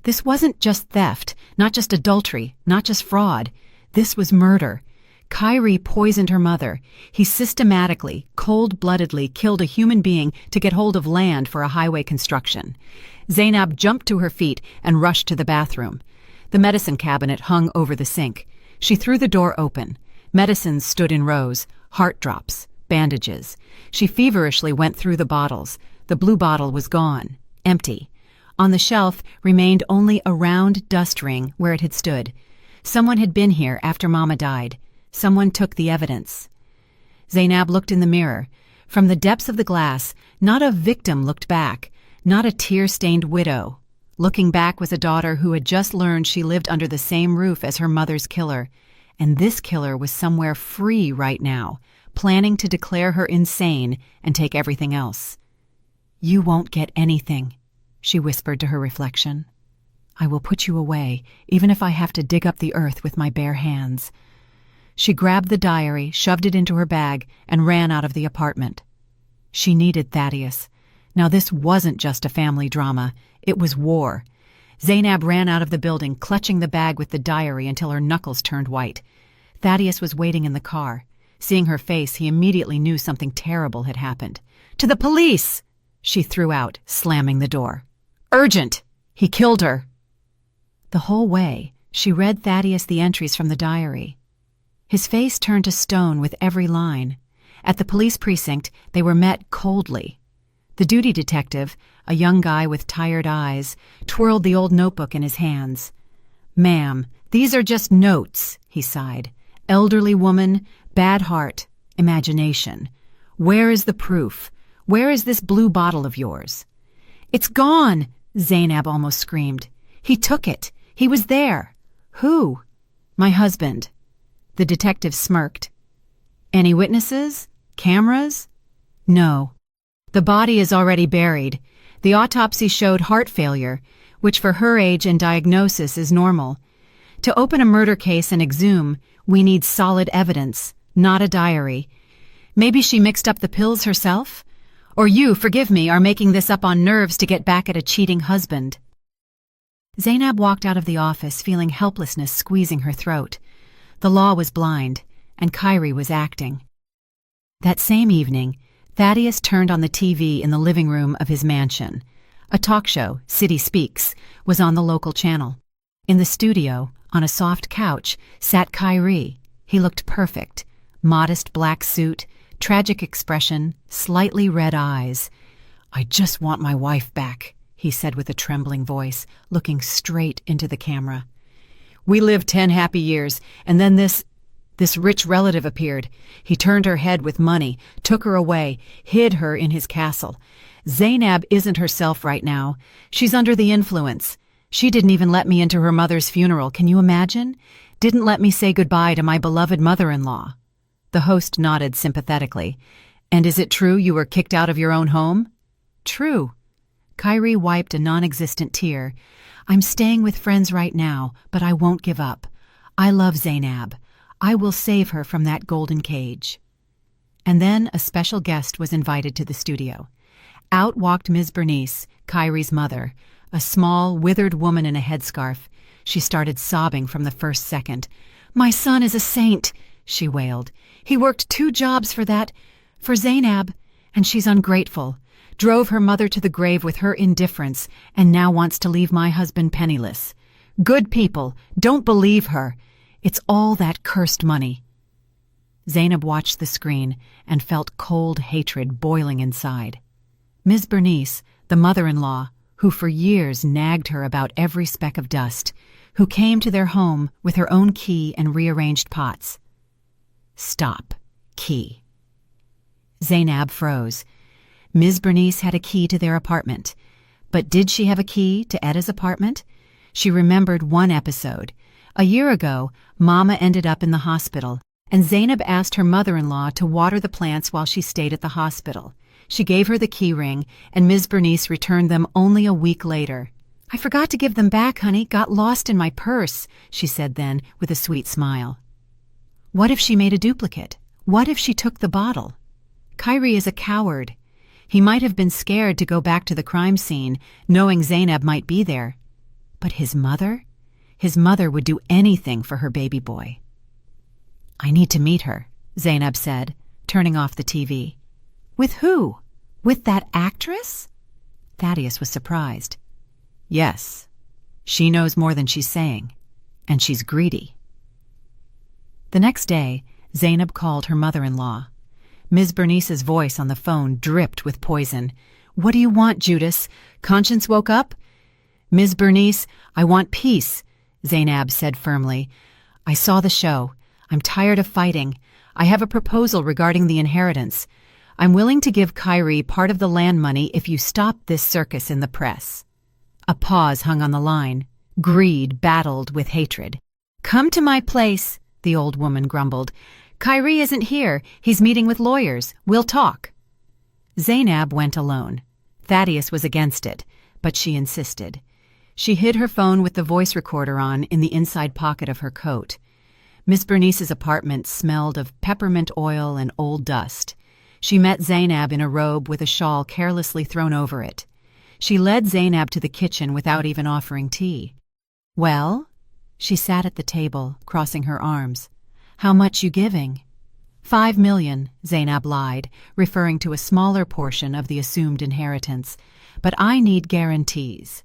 This wasn't just theft, not just adultery, not just fraud. This was murder. Kyrie poisoned her mother. He systematically, cold-bloodedly killed a human being to get hold of land for a highway construction. Zainab jumped to her feet and rushed to the bathroom. The medicine cabinet hung over the sink. She threw the door open. Medicines stood in rows, heart drops, bandages. She feverishly went through the bottles. The blue bottle was gone, empty. On the shelf remained only a round dust ring where it had stood. Someone had been here after Mama died. Someone took the evidence. Zainab looked in the mirror. From the depths of the glass, not a victim looked back, not a tear-stained widow. Looking back was a daughter who had just learned she lived under the same roof as her mother's killer. And this killer was somewhere free right now, planning to declare her insane and take everything else. You won't get anything, she whispered to her reflection. I will put you away, even if I have to dig up the earth with my bare hands. She grabbed the diary, shoved it into her bag, and ran out of the apartment. She needed Thaddeus. Now this wasn't just a family drama, it was war. Zainab ran out of the building, clutching the bag with the diary until her knuckles turned white. Thaddeus was waiting in the car. Seeing her face, he immediately knew something terrible had happened. "To the police!" she threw out, slamming the door. "Urgent! He killed her!" The whole way, she read Thaddeus the entries from the diary. His face turned to stone with every line. At the police precinct, they were met coldly. The duty detective, a young guy with tired eyes, twirled the old notebook in his hands. "Ma'am, these are just notes," he sighed. "Elderly woman, bad heart, imagination. Where is the proof? Where is this blue bottle of yours?" "It's gone!" Zainab almost screamed. "He took it. He was there." "Who?" "My husband." The detective smirked. Any witnesses? Cameras? No. The body is already buried. The autopsy showed heart failure, which for her age and diagnosis is normal. To open a murder case and exhume, we need solid evidence, not a diary. Maybe she mixed up the pills herself? Or you, forgive me, are making this up on nerves to get back at a cheating husband. Zainab walked out of the office feeling helplessness squeezing her throat. The law was blind, and Kyrie was acting. That same evening, Thaddeus turned on the TV in the living room of his mansion. A talk show, City Speaks, was on the local channel. In the studio, on a soft couch, sat Kyrie. He looked perfect. Modest black suit, tragic expression, slightly red eyes. "I just want my wife back," he said with a trembling voice, looking straight into the camera. "We lived 10 happy years, and then this rich relative appeared. He turned her head with money, took her away, hid her in his castle. Zainab isn't herself right now. She's under the influence. She didn't even let me into her mother's funeral, can you imagine? Didn't let me say goodbye to my beloved mother-in-law." The host nodded sympathetically. "And is it true you were kicked out of your own home?" "True." Kyrie wiped a non-existent tear. "I'm staying with friends right now, but I won't give up. I love Zainab. I will save her from that golden cage." And then a special guest was invited to the studio. Out walked Ms. Bernice, Kyrie's mother, a small, withered woman in a headscarf. She started sobbing from the first second. "My son is a saint," she wailed. "He worked 2 jobs for Zainab, and she's ungrateful. Drove her mother to the grave with her indifference, and now wants to leave my husband penniless. Good people, don't believe her. It's all that cursed money." Zainab watched the screen and felt cold hatred boiling inside. Ms. Bernice, the mother-in-law, who for years nagged her about every speck of dust, who came to their home with her own key and rearranged pots. "Stop. Key." Zainab froze. Ms. Bernice had a key to their apartment. But did she have a key to Etta's apartment? She remembered one episode. A year ago, Mama ended up in the hospital, and Zainab asked her mother-in-law to water the plants while she stayed at the hospital. She gave her the key ring, and Ms. Bernice returned them only a week later. "I forgot to give them back, honey. Got lost in my purse," she said then, with a sweet smile. What if she made a duplicate? What if she took the bottle? Kyrie is a coward. He might have been scared to go back to the crime scene, knowing Zainab might be there. But his mother? His mother would do anything for her baby boy. "I need to meet her," Zainab said, turning off the TV. "With who? With that actress?" Thaddeus was surprised. "Yes. She knows more than she's saying, and she's greedy." The next day, Zainab called her mother-in-law. Ms. Bernice's voice on the phone dripped with poison. "What do you want, Judas? Conscience woke up?" "Ms. Bernice, I want peace," Zainab said firmly. "I saw the show. I'm tired of fighting. I have a proposal regarding the inheritance. I'm willing to give Kyrie part of the land money if you stop this circus in the press." A pause hung on the line. Greed battled with hatred. "Come to my place," the old woman grumbled. "Kyrie isn't here. He's meeting with lawyers. We'll talk." Zainab went alone. Thaddeus was against it, but she insisted. She hid her phone with the voice recorder on in the inside pocket of her coat. Miss Bernice's apartment smelled of peppermint oil and old dust. She met Zainab in a robe with a shawl carelessly thrown over it. She led Zainab to the kitchen without even offering tea. "Well?" She sat at the table, crossing her arms. "How much you giving?" "5 million, Zainab lied, referring to a smaller portion of the assumed inheritance. "But I need guarantees."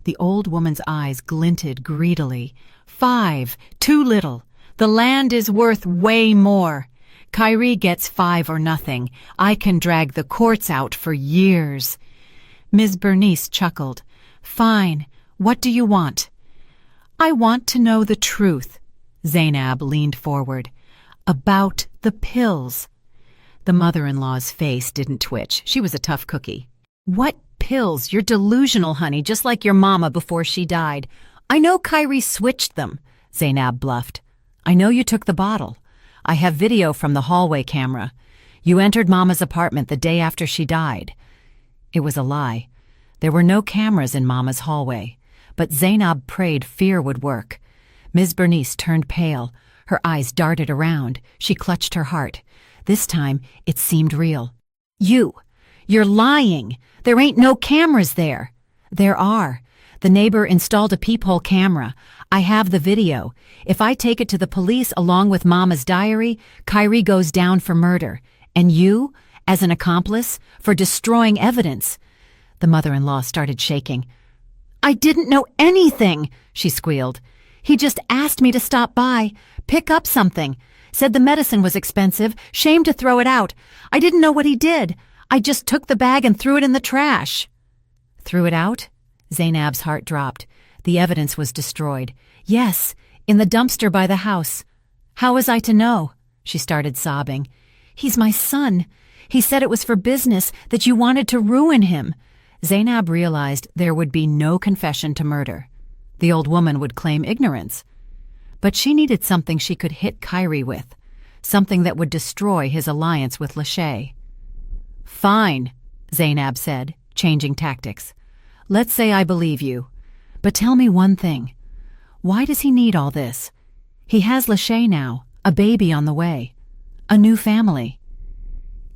The old woman's eyes glinted greedily. 5, too little. The land is worth way more. Kyrie gets 5 or nothing. I can drag the courts out for years." Ms. Bernice chuckled. "Fine. What do you want?" "I want to know the truth." Zainab leaned forward. "About the pills." The mother-in-law's face didn't twitch. She was a tough cookie. "What pills? You're delusional, honey, just like your mama before she died." "I know Kyrie switched them," Zainab bluffed. I know you took the bottle. I have video from the hallway camera. You entered Mama's apartment the day after she died." It was a lie. There were no cameras in Mama's hallway, but Zainab prayed fear would work. Ms. Bernice turned pale. Her eyes darted around. She clutched her heart. This time, it seemed real. You're lying. There ain't no cameras there." "There are. The neighbor installed a peephole camera. I have the video. If I take it to the police along with Mama's diary, Kyrie goes down for murder. And you, as an accomplice, for destroying evidence." The mother-in-law started shaking. "I didn't know anything," she squealed. "He just asked me to stop by, pick up something. Said the medicine was expensive, shame to throw it out. I didn't know what he did. I just took the bag and threw it in the trash." "Threw it out?" Zainab's heart dropped. The evidence was destroyed. "Yes, in the dumpster by the house." "How was I to know?" She started sobbing. "He's my son. He said it was for business, that you wanted to ruin him." Zainab realized there would be no confession to murder. The old woman would claim ignorance. But she needed something she could hit Kyrie with, something that would destroy his alliance with Lachey. "Fine," Zainab said, changing tactics. "Let's say I believe you. But tell me one thing. Why does he need all this? He has Lachey now, a baby on the way, a new family."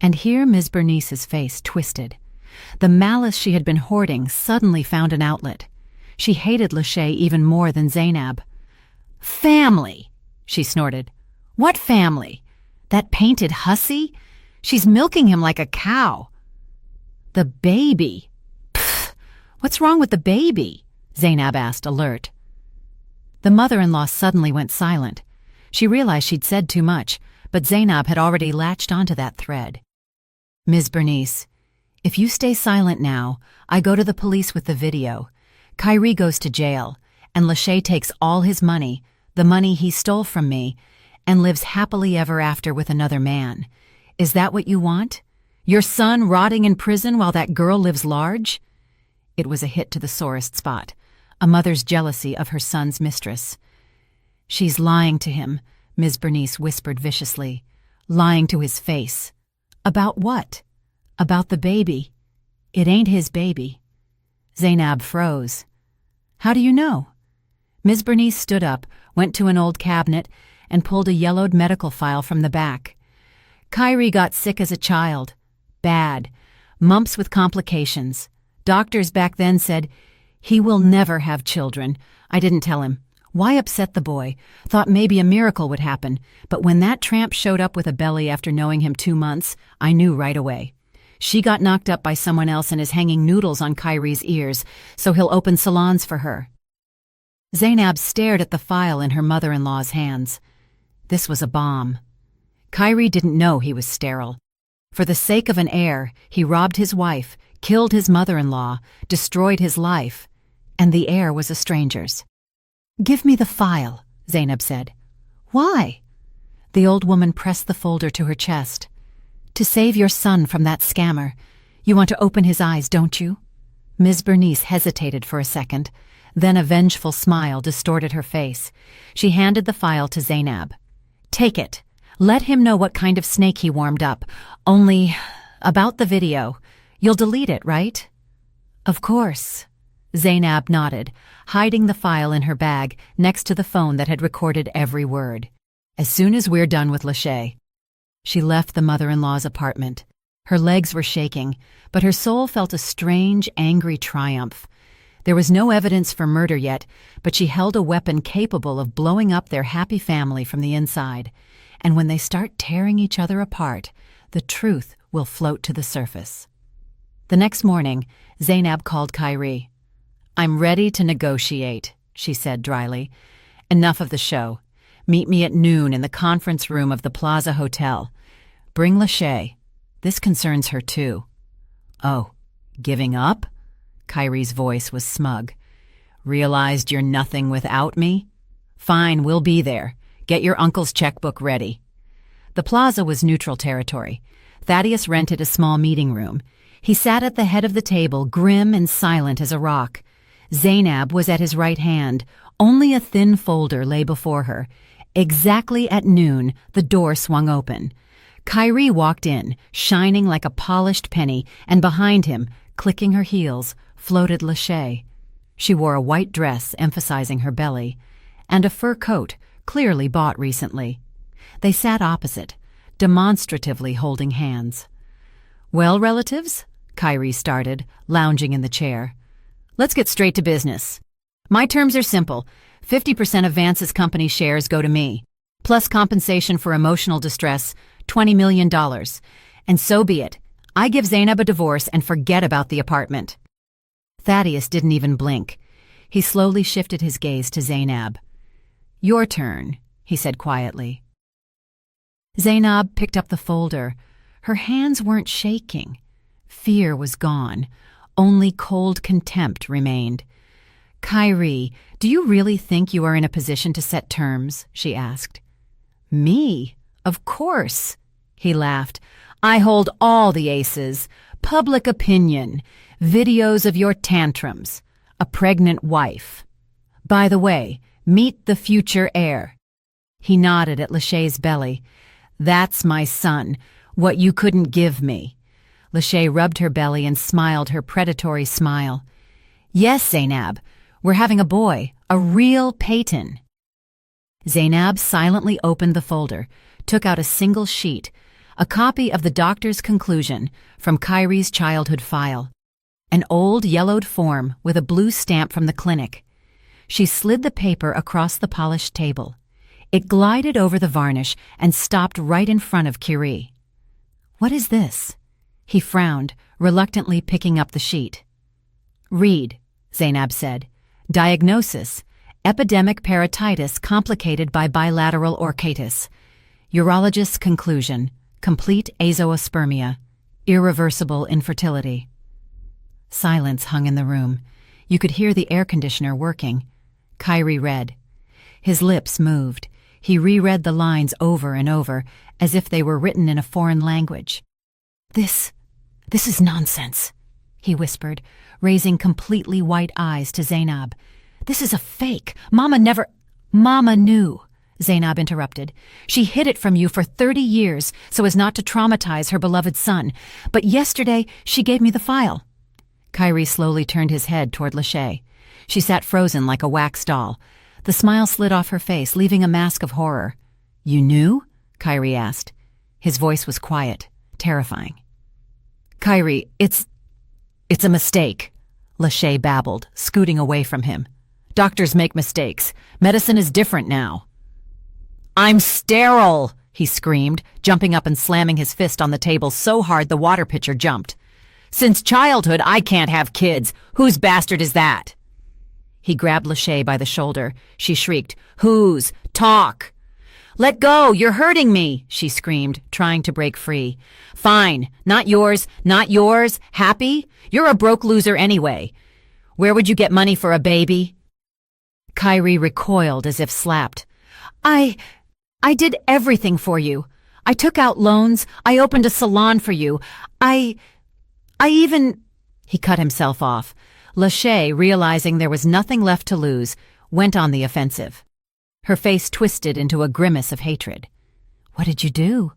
And here Ms. Bernice's face twisted. The malice she had been hoarding suddenly found an outlet. She hated Lachey even more than Zainab. "Family," she snorted. "What family? That painted hussy? She's milking him like a cow." "The baby." "Pfft, what's wrong with the baby?" Zainab asked, alert. The mother-in-law suddenly went silent. She realized she'd said too much, but Zainab had already latched onto that thread. "Ms. Bernice, if you stay silent now, I go to the police with the video. Kyrie goes to jail, and Lachey takes all his money, the money he stole from me, and lives happily ever after with another man. Is that what you want? Your son rotting in prison while that girl lives large?" It was a hit to the sorest spot, a mother's jealousy of her son's mistress. "She's lying to him," Ms. Bernice whispered viciously. "Lying to his face." "About what?" "About the baby. It ain't his baby." Zainab froze. "How do you know?" Ms. Bernice stood up, went to an old cabinet, and pulled a yellowed medical file from the back. "Kyrie got sick as a child. Bad. Mumps with complications. Doctors back then said, 'He will never have children.' I didn't tell him. Why upset the boy? Thought maybe a miracle would happen. But when that tramp showed up with a belly after knowing him 2 months, I knew right away. She got knocked up by someone else and is hanging noodles on Kyrie's ears, so he'll open salons for her." Zainab stared at the file in her mother-in-law's hands. This was a bomb. Kyrie didn't know he was sterile. For the sake of an heir, he robbed his wife, killed his mother-in-law, destroyed his life, and the heir was a stranger's. "Give me the file," Zainab said. "Why?" The old woman pressed the folder to her chest. "To save your son from that scammer. You want to open his eyes, don't you?" Ms. Bernice hesitated for a second. Then a vengeful smile distorted her face. She handed the file to Zainab. "Take it. Let him know what kind of snake he warmed up. Only, about the video. You'll delete it, right?" "Of course." Zainab nodded, hiding the file in her bag next to the phone that had recorded every word. "As soon as we're done with Lachey." She left the mother-in-law's apartment. Her legs were shaking, but her soul felt a strange, angry triumph. There was no evidence for murder yet, but she held a weapon capable of blowing up their happy family from the inside. And when they start tearing each other apart, the truth will float to the surface. The next morning, Zainab called Kyrie. "I'm ready to negotiate," she said dryly. "Enough of the show. Meet me at noon in the conference room of the Plaza Hotel. Bring Lachey. This concerns her too." "Oh, giving up?" Kyrie's voice was smug. "Realized you're nothing without me? Fine, we'll be there. Get your uncle's checkbook ready." The plaza was neutral territory. Thaddeus rented a small meeting room. He sat at the head of the table, grim and silent as a rock. Zainab was at his right hand. Only a thin folder lay before her. Exactly at noon, the door swung open. Kyrie walked in, shining like a polished penny, and behind him, clicking her heels, floated Lachey. She wore a white dress emphasizing her belly, and a fur coat, clearly bought recently. They sat opposite, demonstratively holding hands. "Well, relatives," Kyrie started, lounging in the chair. "Let's get straight to business. My terms are simple. 50% of Vance's company shares go to me, plus compensation for emotional distress, $20 million. And so be it. I give Zainab a divorce and forget about the apartment." Thaddeus didn't even blink. He slowly shifted his gaze to Zainab. "Your turn," he said quietly. Zainab picked up the folder. Her hands weren't shaking. Fear was gone. Only cold contempt remained. "Kyrie, do you really think you are in a position to set terms?" she asked. "Me? Of course," he laughed. "I hold all the aces. Public opinion, videos of your tantrums, a pregnant wife. By the way, meet the future heir." He nodded at Lachey's belly. "That's my son, what you couldn't give me." Lachey rubbed her belly and smiled her predatory smile. "Yes, Zainab, we're having a boy, a real Peyton." Zainab silently opened the folder, took out a single sheet, a copy of the doctor's conclusion from Kyrie's childhood file, an old yellowed form with a blue stamp from the clinic. She slid the paper across the polished table. It glided over the varnish and stopped right in front of Kyrie. "What is this?" He frowned, reluctantly picking up the sheet. "Read," Zainab said. "Diagnosis: epidemic parotitis complicated by bilateral orchitis. Urologist's conclusion: complete azoospermia, irreversible infertility." Silence hung in the room. You could hear the air conditioner working. Kyrie read. His lips moved. He reread the lines over and over, as if they were written in a foreign language. This is nonsense," he whispered, raising completely white eyes to Zainab. "This is a fake. Mama never—" "Mama knew," Zainab interrupted. "She hid it from you for 30 years so as not to traumatize her beloved son. But yesterday she gave me the file." Kyrie slowly turned his head toward Lachey. She sat frozen like a wax doll. The smile slid off her face, leaving a mask of horror. "You knew?" Kyrie asked. His voice was quiet, terrifying. "Kyrie, it's a mistake," Lachey babbled, scooting away from him. "Doctors make mistakes. Medicine is different now." "I'm sterile!" he screamed, jumping up and slamming his fist on the table so hard the water pitcher jumped. "Since childhood, I can't have kids. Whose bastard is that?" He grabbed Lachey by the shoulder. She shrieked, "Whose? Talk!" "Let go! You're hurting me!" she screamed, trying to break free. "Fine. Not yours. Not yours. Happy? You're a broke loser anyway. Where would you get money for a baby?" Kyrie recoiled as if slapped. I did everything for you. I took out loans. I opened a salon for you. I even—" He cut himself off. Lachey, realizing there was nothing left to lose, went on the offensive. Her face twisted into a grimace of hatred. "What did you do?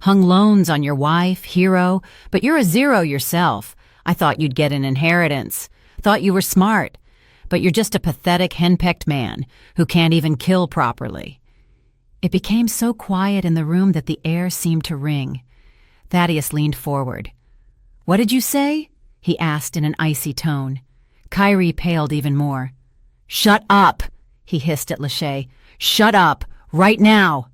Hung loans on your wife, hero, but you're a zero yourself. I thought you'd get an inheritance. Thought you were smart. But you're just a pathetic, henpecked man who can't even kill properly." It became so quiet in the room that the air seemed to ring. Thaddeus leaned forward. "What did you say?" he asked in an icy tone. Kyrie paled even more. "Shut up!" he hissed at Lachey. "Shut up! Right now!"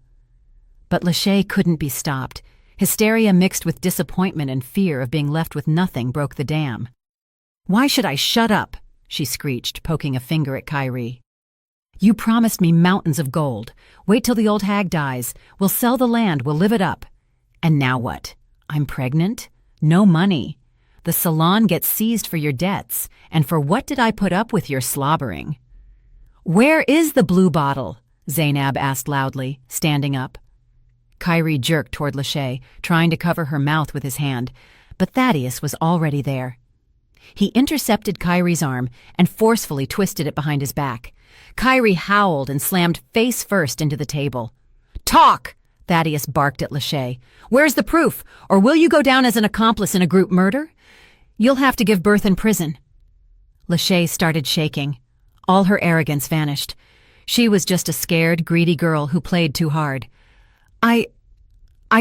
But Lachey couldn't be stopped. Hysteria mixed with disappointment and fear of being left with nothing broke the dam. "Why should I shut up?" she screeched, poking a finger at Kyrie. "You promised me mountains of gold. Wait till the old hag dies. We'll sell the land. We'll live it up. And now what? I'm pregnant? No money. The salon gets seized for your debts. And for what did I put up with your slobbering?" "Where is the blue bottle?" Zainab asked loudly, standing up. Kyrie jerked toward Lachey, trying to cover her mouth with his hand, but Thaddeus was already there. He intercepted Kyrie's arm and forcefully twisted it behind his back. Kyrie howled and slammed face first into the table. "Talk!" Thaddeus barked at Lachey. "Where's the proof? Or will you go down as an accomplice in a group murder? You'll have to give birth in prison." Lachey started shaking. All her arrogance vanished. She was just a scared, greedy girl who played too hard. I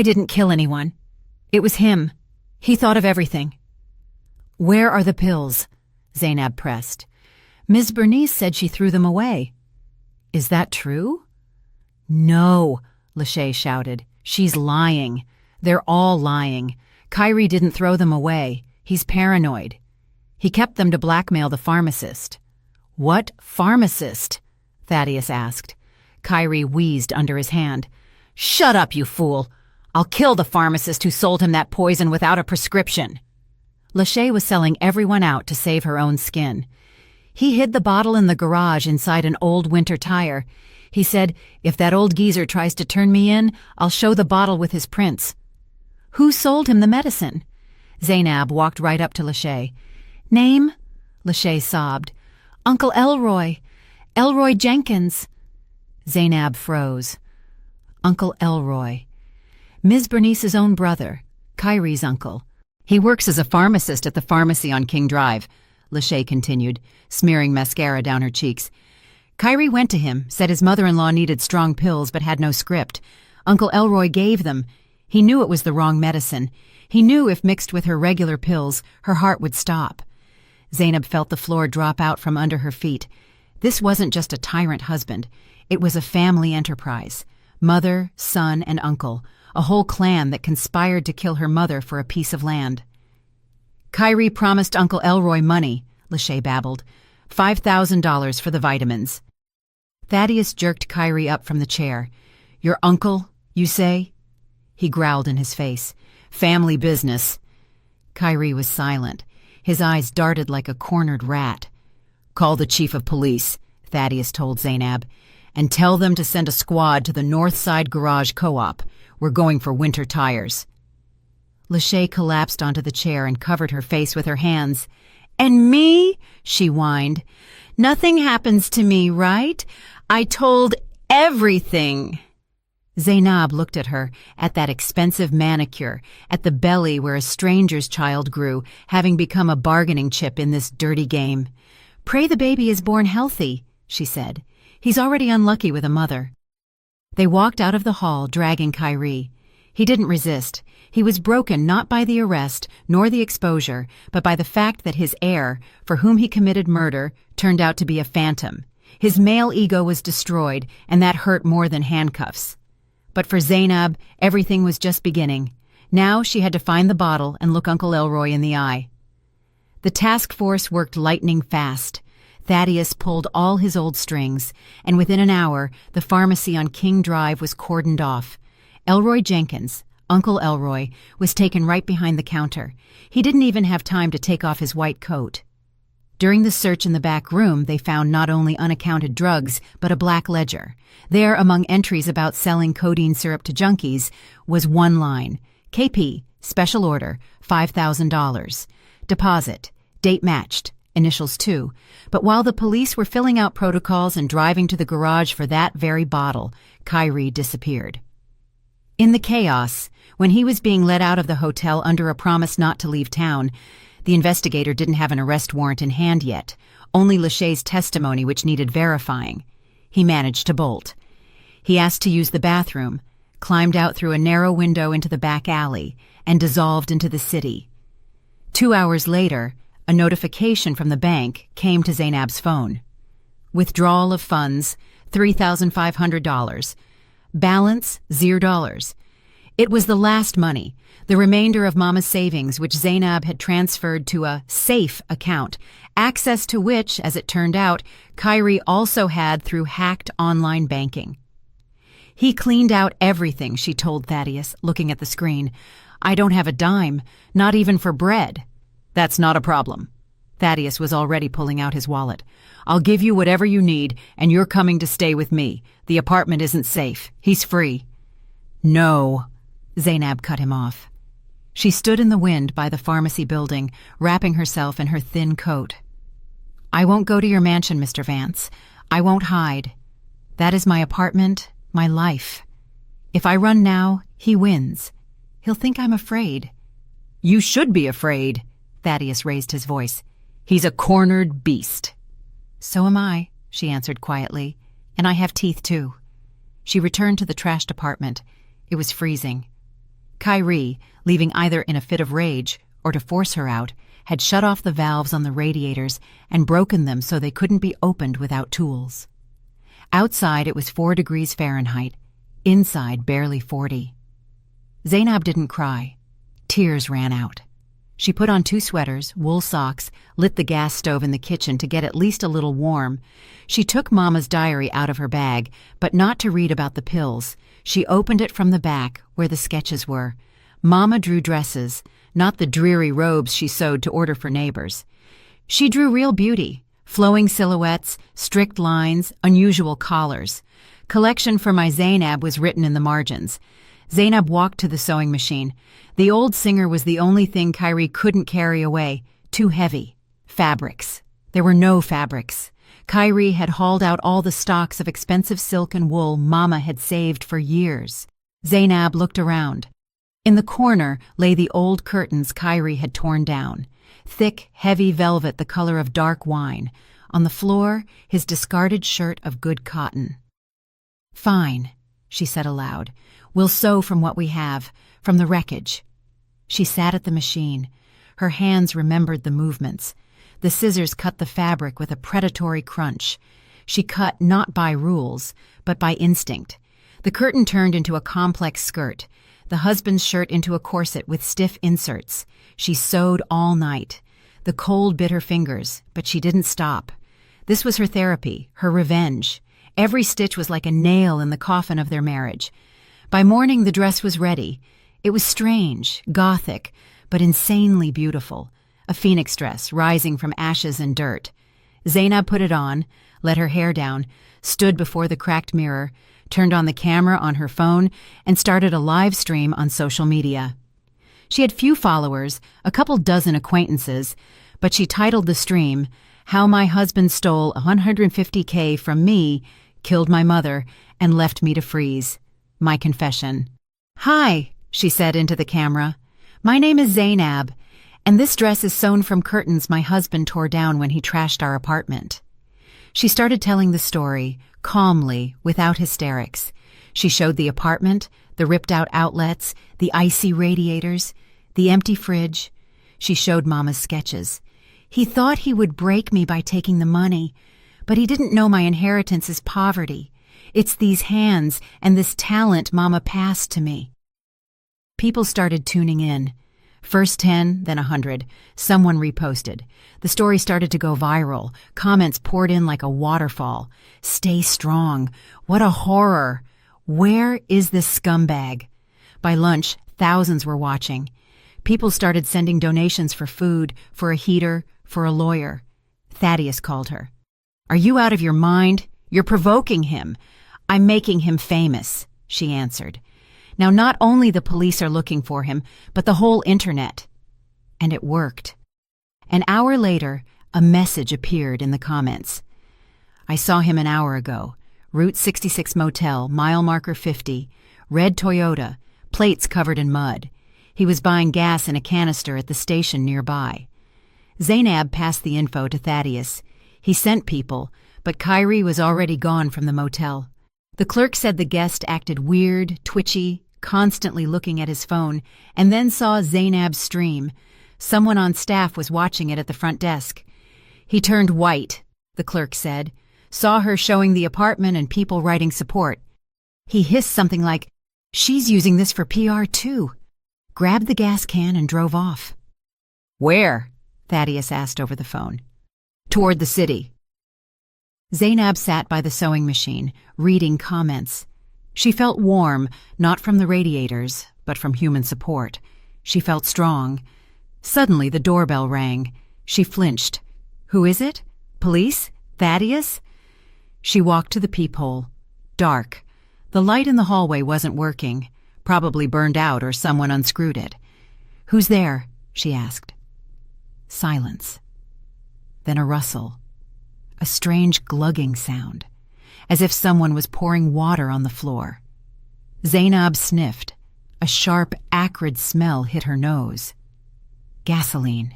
didn't kill anyone. It was him. He thought of everything." "Where are the pills?" Zainab pressed. "Ms. Bernice said she threw them away." "Is that true?" "No," Lachey shouted. "She's lying. They're all lying. Kyrie didn't throw them away. He's paranoid. He kept them to blackmail the pharmacist." "What pharmacist?" Thaddeus asked. Kyrie wheezed under his hand. "Shut up, you fool! I'll kill the pharmacist who sold him that poison without a prescription." Lachey was selling everyone out to save her own skin. He hid the bottle in the garage inside an old winter tire. He said, "If that old geezer tries to turn me in, I'll show the bottle with his prints." "Who sold him the medicine?" Zainab walked right up to Lachey. "Name?" Lachey sobbed. "Uncle Elroy. Elroy Jenkins." Zainab froze. Uncle Elroy. Ms. Bernice's own brother, Kyrie's uncle. "He works as a pharmacist at the pharmacy on King Drive," Lachey continued, smearing mascara down her cheeks. "Kyrie went to him, said his mother-in-law needed strong pills but had no script. Uncle Elroy gave them. He knew it was the wrong medicine. He knew if mixed with her regular pills, her heart would stop." Zainab felt the floor drop out from under her feet. This wasn't just a tyrant husband. It was a family enterprise. Mother, son, and uncle. A whole clan that conspired to kill her mother for a piece of land. "Kyrie promised Uncle Elroy money," Lachey babbled. $5,000 for the vitamins." Thaddeus jerked Kyrie up from the chair. "Your uncle, you say?" He growled in his face. "Family business." Kyrie was silent. His eyes darted like a cornered rat. "Call the chief of police," Thaddeus told Zainab, "and tell them to send a squad to the North Side Garage Co-op. We're going for winter tires." Lachey collapsed onto the chair and covered her face with her hands. "And me?" she whined. "Nothing happens to me, right? I told everything." Zainab looked at her, at that expensive manicure, at the belly where a stranger's child grew, having become a bargaining chip in this dirty game. "Pray the baby is born healthy," she said. "He's already unlucky with a mother." They walked out of the hall, dragging Kyrie. He didn't resist. He was broken not by the arrest, nor the exposure, but by the fact that his heir, for whom he committed murder, turned out to be a phantom. His male ego was destroyed, and that hurt more than handcuffs. But for Zainab, everything was just beginning. Now she had to find the bottle and look Uncle Elroy in the eye. The task force worked lightning fast. Thaddeus pulled all his old strings, and within an hour, the pharmacy on King Drive was cordoned off. Elroy Jenkins, Uncle Elroy, was taken right behind the counter. He didn't even have time to take off his white coat. During the search in the back room, they found not only unaccounted drugs, but a black ledger. There, among entries about selling codeine syrup to junkies, was one line: KP, special order, $5,000. Deposit, date matched, initials too. But while the police were filling out protocols and driving to the garage for that very bottle, Kyrie disappeared. In the chaos, when he was being let out of the hotel under a promise not to leave town, the investigator didn't have an arrest warrant in hand yet, only Lachey's testimony which needed verifying. He managed to bolt. He asked to use the bathroom, climbed out through a narrow window into the back alley, and dissolved into the city. 2 hours later, a notification from the bank came to Zainab's phone. Withdrawal of funds, $3,500. Balance, $0. It was the last money, the remainder of Mama's savings, which Zainab had transferred to a safe account, access to which, as it turned out, Kyrie also had through hacked online banking. He cleaned out everything, she told Thaddeus, looking at the screen. "I don't have a dime, not even for bread." "That's not a problem." Thaddeus was already pulling out his wallet. "I'll give you whatever you need, and you're coming to stay with me. The apartment isn't safe. He's free." "No," Zainab cut him off. She stood in the wind by the pharmacy building, wrapping herself in her thin coat. "I won't go to your mansion, Mr. Vance. I won't hide. That is my apartment, my life. If I run now, he wins. He'll think I'm afraid." "You should be afraid." Thaddeus raised his voice. "He's a cornered beast." "So am I," she answered quietly, "and I have teeth too." She returned to the trashed apartment. It was freezing. Kyrie, leaving either in a fit of rage or to force her out, had shut off the valves on the radiators and broken them so they couldn't be opened without tools. Outside it was 4 degrees Fahrenheit, inside barely 40. Zainab didn't cry. Tears ran out. She put on 2 sweaters, wool socks, lit the gas stove in the kitchen to get at least a little warm. She took Mama's diary out of her bag, but not to read about the pills. She opened it from the back, where the sketches were. Mama drew dresses, not the dreary robes she sewed to order for neighbors. She drew real beauty, flowing silhouettes, strict lines, unusual collars. "Collection for my Zainab" was written in the margins. Zainab walked to the sewing machine. The old singer was the only thing Kyrie couldn't carry away. Too heavy. Fabrics. There were no fabrics. Kyrie had hauled out all the stocks of expensive silk and wool Mama had saved for years. Zainab looked around. In the corner lay the old curtains Kyrie had torn down. Thick, heavy velvet the color of dark wine. On the floor, his discarded shirt of good cotton. "Fine," she said aloud. "We'll sew from what we have, from the wreckage." She sat at the machine. Her hands remembered the movements. The scissors cut the fabric with a predatory crunch. She cut not by rules, but by instinct. The curtain turned into a complex skirt, the husband's shirt into a corset with stiff inserts. She sewed all night. The cold bit her fingers, but she didn't stop. This was her therapy, her revenge. Every stitch was like a nail in the coffin of their marriage. By morning the dress was ready. It was strange, gothic, but insanely beautiful. A phoenix dress rising from ashes and dirt. Zainab put it on, let her hair down, stood before the cracked mirror, turned on the camera on her phone, and started a live stream on social media. She had few followers, a couple dozen acquaintances, but she titled the stream, "How My Husband Stole $150K from Me, Killed My Mother, and Left Me to Freeze. My Confession." "Hi," she said into the camera. "My name is Zainab, and this dress is sewn from curtains my husband tore down when he trashed our apartment." She started telling the story, calmly, without hysterics. She showed the apartment, the ripped-out outlets, the icy radiators, the empty fridge. She showed Mama's sketches. "He thought he would break me by taking the money, but he didn't know my inheritance is poverty. It's these hands and this talent Mama passed to me." People started tuning in. First 10, then 100. Someone reposted. The story started to go viral. Comments poured in like a waterfall. "Stay strong. What a horror. Where is this scumbag?" By lunch, thousands were watching. People started sending donations for food, for a heater, for a lawyer. Thaddeus called her. "Are you out of your mind? You're provoking him." "I'm making him famous," she answered. "Now not only the police are looking for him, but the whole internet." And it worked. An hour later, a message appeared in the comments. "I saw him an hour ago. Route 66 Motel, mile marker 50, red Toyota, plates covered in mud. He was buying gas in a canister at the station nearby." Zainab passed the info to Thaddeus. He sent people, but Kyrie was already gone from the motel. The clerk said the guest acted weird, twitchy, constantly looking at his phone, and then saw Zainab's stream. Someone on staff was watching it at the front desk. "He turned white," the clerk said, "saw her showing the apartment and people writing support. He hissed something like, 'She's using this for PR too,' grabbed the gas can and drove off." "Where?" Thaddeus asked over the phone. "Toward the city." Zainab sat by the sewing machine, reading comments. She felt warm, not from the radiators, but from human support. She felt strong. Suddenly the doorbell rang. She flinched. "Who is it? Police? Thaddeus?" She walked to the peephole. Dark. The light in the hallway wasn't working. Probably burned out or someone unscrewed it. "Who's there?" she asked. Silence. Then a rustle. A strange glugging sound, as if someone was pouring water on the floor. Zainab sniffed. A sharp, acrid smell hit her nose. Gasoline.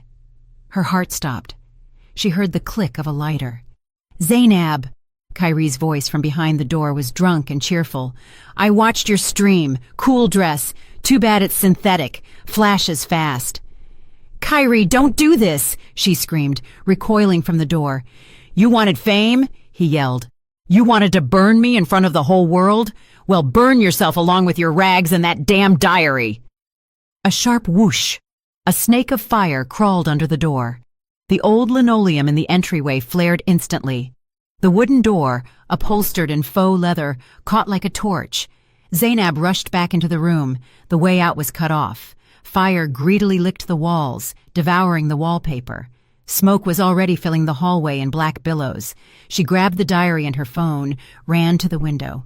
Her heart stopped. She heard the click of a lighter. "Zainab!" Kyrie's voice from behind the door was drunk and cheerful. "I watched your stream. Cool dress. Too bad it's synthetic. Flashes fast." "Kyrie, don't do this!" she screamed, recoiling from the door. "You wanted fame?" he yelled. "You wanted to burn me in front of the whole world? Well, burn yourself along with your rags and that damn diary." A sharp whoosh. A snake of fire crawled under the door. The old linoleum in the entryway flared instantly. The wooden door, upholstered in faux leather, caught like a torch. Zainab rushed back into the room. The way out was cut off. Fire greedily licked the walls, devouring the wallpaper. Smoke was already filling the hallway in black billows. She grabbed the diary and her phone, ran to the window.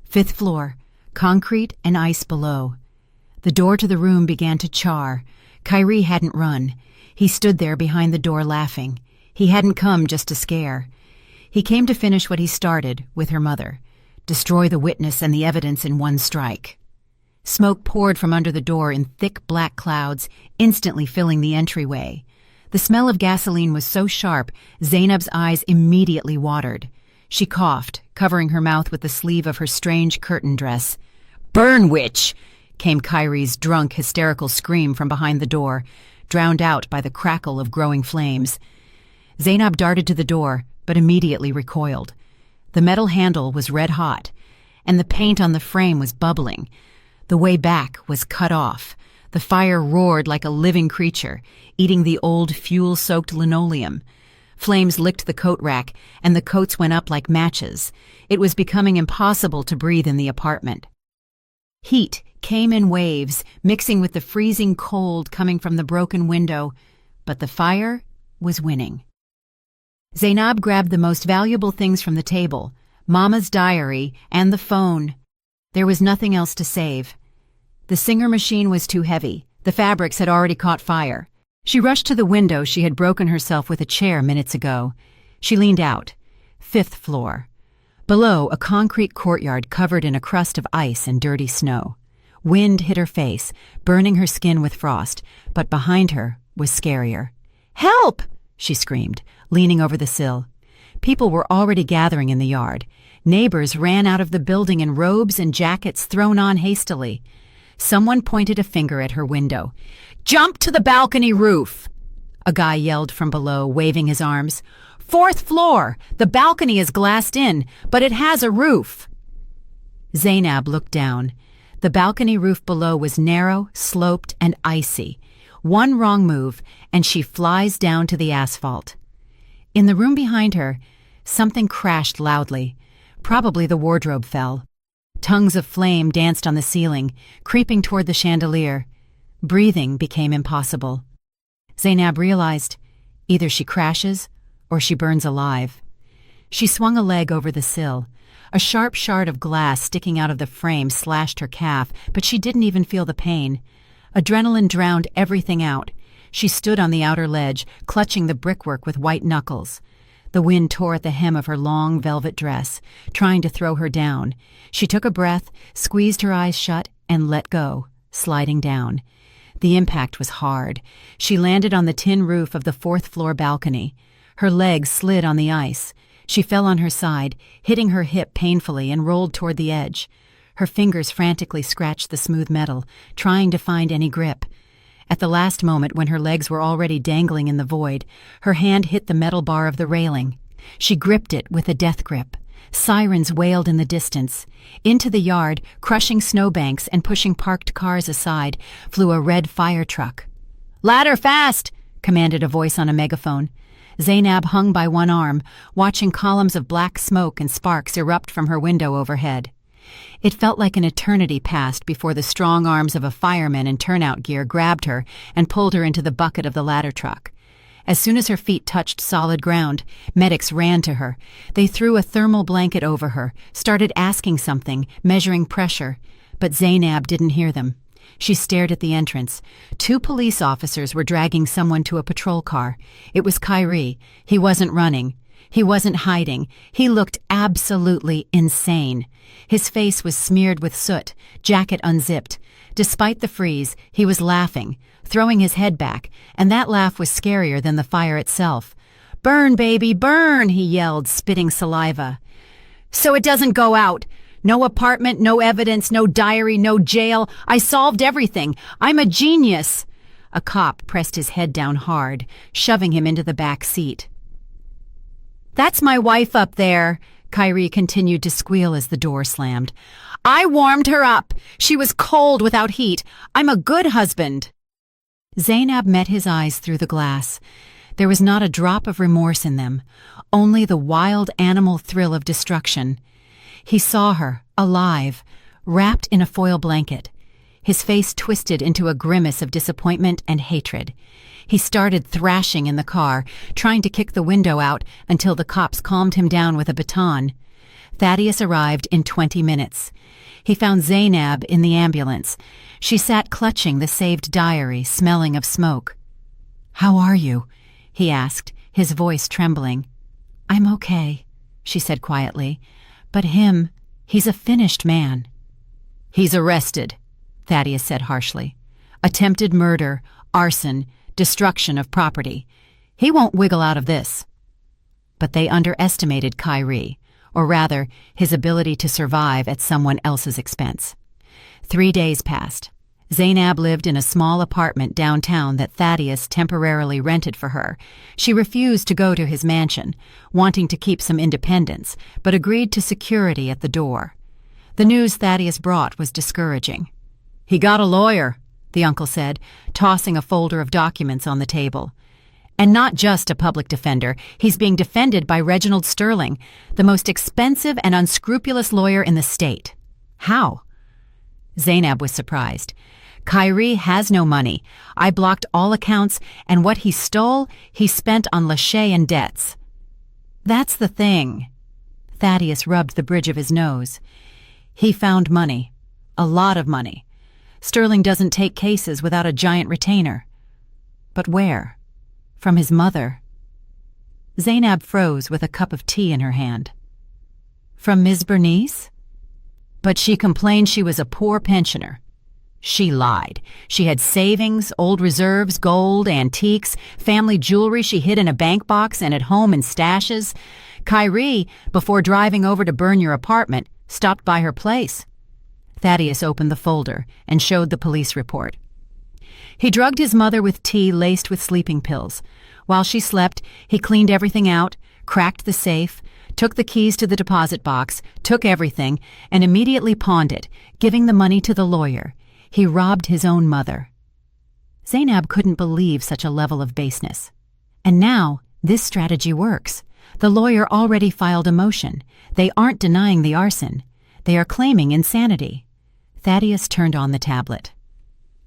5th floor, concrete and ice below. The door to the room began to char. Kyrie hadn't run. He stood there behind the door laughing. He hadn't come just to scare. He came to finish what he started with her mother. Destroy the witness and the evidence in one strike. Smoke poured from under the door in thick black clouds, instantly filling the entryway. The smell of gasoline was so sharp, Zainab's eyes immediately watered. She coughed, covering her mouth with the sleeve of her strange curtain dress. "Burn, witch!" came Kyrie's drunk, hysterical scream from behind the door, drowned out by the crackle of growing flames. Zainab darted to the door, but immediately recoiled. The metal handle was red hot, and the paint on the frame was bubbling. The way back was cut off. The fire roared like a living creature, eating the old fuel-soaked linoleum. Flames licked the coat rack, and the coats went up like matches. It was becoming impossible to breathe in the apartment. Heat came in waves, mixing with the freezing cold coming from the broken window, but the fire was winning. Zainab grabbed the most valuable things from the table, Mama's diary and the phone. There was nothing else to save. The Singer machine was too heavy. The fabrics had already caught fire. She rushed to the window she had broken herself with a chair minutes ago. She leaned out. 5th floor. Below, a concrete courtyard covered in a crust of ice and dirty snow. Wind hit her face, burning her skin with frost, but behind her was scarier. "Help!" she screamed, leaning over the sill. People were already gathering in the yard. Neighbors ran out of the building in robes and jackets thrown on hastily. Someone pointed a finger at her window. "Jump to the balcony roof!" A guy yelled from below, waving his arms. "4th floor! The balcony is glassed in, but it has a roof!" Zainab looked down. The balcony roof below was narrow, sloped, and icy. One wrong move, and she flies down to the asphalt. In the room behind her, something crashed loudly. Probably the wardrobe fell. Tongues of flame danced on the ceiling, creeping toward the chandelier. Breathing became impossible. Zainab realized, either she crashes or she burns alive. She swung a leg over the sill. A sharp shard of glass sticking out of the frame slashed her calf, but she didn't even feel the pain. Adrenaline drowned everything out. She stood on the outer ledge, clutching the brickwork with white knuckles. The wind tore at the hem of her long velvet dress, trying to throw her down. She took a breath, squeezed her eyes shut, and let go, sliding down. The impact was hard. She landed on the tin roof of the 4th floor balcony. Her legs slid on the ice. She fell on her side, hitting her hip painfully, and rolled toward the edge. Her fingers frantically scratched the smooth metal, trying to find any grip. At the last moment, when her legs were already dangling in the void, her hand hit the metal bar of the railing. She gripped it with a death grip. Sirens wailed in the distance. Into the yard, crushing snowbanks and pushing parked cars aside, flew a red fire truck. "Ladder fast!" commanded a voice on a megaphone. Zainab hung by one arm, watching columns of black smoke and sparks erupt from her window overhead. It felt like an eternity passed before the strong arms of a fireman in turnout gear grabbed her and pulled her into the bucket of the ladder truck. As soon as her feet touched solid ground, medics ran to her. They threw a thermal blanket over her, started asking something, measuring pressure, but Zainab didn't hear them. She stared at the entrance. 2 police officers were dragging someone to a patrol car. It was Kyrie. He wasn't running. He wasn't hiding. He looked absolutely insane. His face was smeared with soot, jacket unzipped. Despite the freeze, he was laughing, throwing his head back, and that laugh was scarier than the fire itself. "Burn, baby, burn!" he yelled, spitting saliva. "So it doesn't go out. No apartment, no evidence, no diary, no jail. I solved everything. I'm a genius." A cop pressed his head down hard, shoving him into the back seat. "That's my wife up there," Kyrie continued to squeal as the door slammed. "I warmed her up. She was cold without heat. I'm a good husband." Zainab met his eyes through the glass. There was not a drop of remorse in them, only the wild animal thrill of destruction. He saw her, alive, wrapped in a foil blanket. His face twisted into a grimace of disappointment and hatred. He started thrashing in the car, trying to kick the window out until the cops calmed him down with a baton. Thaddeus arrived in 20 minutes. He found Zainab in the ambulance. She sat clutching the saved diary, smelling of smoke. "How are you?" he asked, his voice trembling. "I'm okay," she said quietly. "But he's a finished man." "He's arrested," Thaddeus said harshly. "Attempted murder, arson, destruction of property. He won't wiggle out of this." But they underestimated Kyrie, or rather, his ability to survive at someone else's expense. 3 days passed. Zainab lived in a small apartment downtown that Thaddeus temporarily rented for her. She refused to go to his mansion, wanting to keep some independence, but agreed to security at the door. The news Thaddeus brought was discouraging. "He got a lawyer," the uncle said, tossing a folder of documents on the table. "And not just a public defender. He's being defended by Reginald Sterling, the most expensive and unscrupulous lawyer in the state." "How?" Zainab was surprised. "Kyrie has no money. I blocked all accounts, and what he stole, he spent on Lachey and debts." "That's the thing." Thaddeus rubbed the bridge of his nose. "He found money. A lot of money. Sterling doesn't take cases without a giant retainer." "But where?" "From his mother." Zainab froze with a cup of tea in her hand. "From Ms. Bernice?" "But she complained she was a poor pensioner." "She lied. She had savings, old reserves, gold, antiques, family jewelry she hid in a bank box and at home in stashes. Kyrie, before driving over to burn your apartment, stopped by her place." Thaddeus opened the folder and showed the police report. He drugged his mother with tea laced with sleeping pills. While she slept, he cleaned everything out, cracked the safe, took the keys to the deposit box, took everything, and immediately pawned it, giving the money to the lawyer. He robbed his own mother. Zainab couldn't believe such a level of baseness. And now, this strategy works. The lawyer already filed a motion. They aren't denying the arson. They are claiming insanity. Thaddeus turned on the tablet.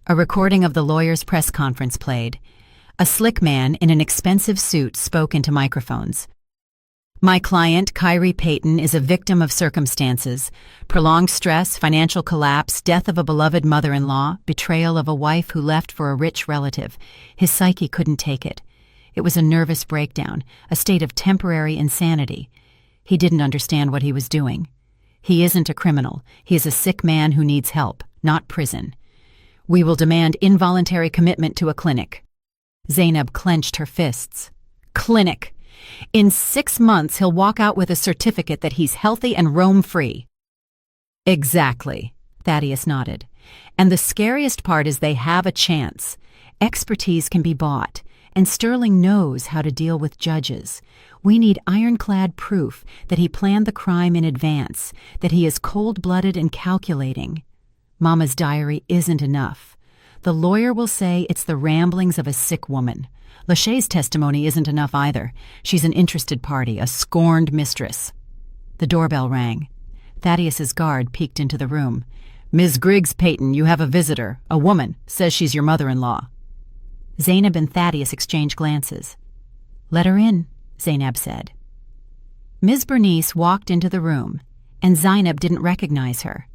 A recording of the lawyer's press conference played. A slick man in an expensive suit spoke into microphones. "My client, Kyrie Payton, is a victim of circumstances. Prolonged stress, financial collapse, death of a beloved mother-in-law, betrayal of a wife who left for a rich relative. His psyche couldn't take it. It was a nervous breakdown, a state of temporary insanity. He didn't understand what he was doing. He isn't a criminal. He is a sick man who needs help, not prison. We will demand involuntary commitment to a clinic." Zainab clenched her fists. "Clinic! In 6 months, he'll walk out with a certificate that he's healthy and roam free." "Exactly," Thaddeus nodded. "And the scariest part is they have a chance. Expertise can be bought, and Sterling knows how to deal with judges. We need ironclad proof that he planned the crime in advance, that he is cold-blooded and calculating. Mama's diary isn't enough. The lawyer will say it's the ramblings of a sick woman. Lachey's testimony isn't enough either. She's an interested party, a scorned mistress." The doorbell rang. Thaddeus's guard peeked into the room. "Ms. Griggs Payton, you have a visitor. A woman. Says she's your mother-in-law." Zainab and Thaddeus exchanged glances. "Let her in," Zainab said. Ms. Bernice walked into the room, and Zainab didn't recognize her.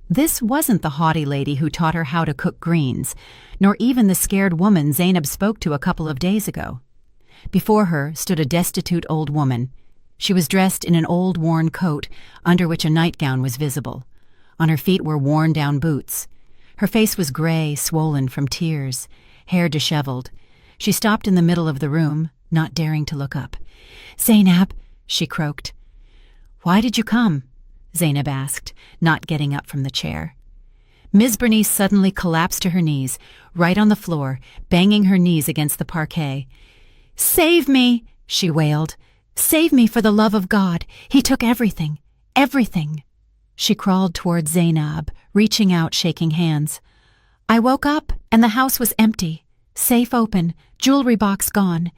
This wasn't the haughty lady who taught her how to cook greens, nor even the scared woman Zainab spoke to a couple of days ago. Before her stood a destitute old woman. She was dressed in an old worn coat, under which a nightgown was visible. On her feet were worn-down boots. Her face was gray, swollen from tears, hair disheveled. She stopped in the middle of the room, not daring to look up. "Zainab," she croaked. "Why did you come?" Zainab asked, not getting up from the chair. Ms. Bernice suddenly collapsed to her knees, right on the floor, banging her knees against the parquet. "Save me!" she wailed. "Save me for the love of God! He took everything, everything!" She crawled toward Zainab, reaching out, shaking hands. "I woke up and the house was empty. Safe open, jewelry box gone.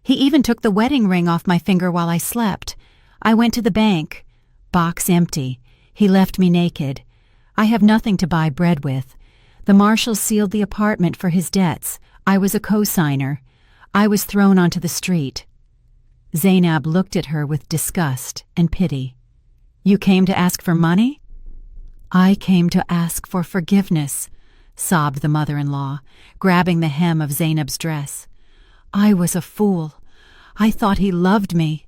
He even took the wedding ring off my finger while I slept. I went to the bank. Box empty. He left me naked. I have nothing to buy bread with. The marshal sealed the apartment for his debts. I was a co-signer. I was thrown onto the street." Zainab looked at her with disgust and pity. "You came to ask for money?" "I came to ask for forgiveness," sobbed the mother-in-law, grabbing the hem of Zainab's dress. "I was a fool. I thought he loved me.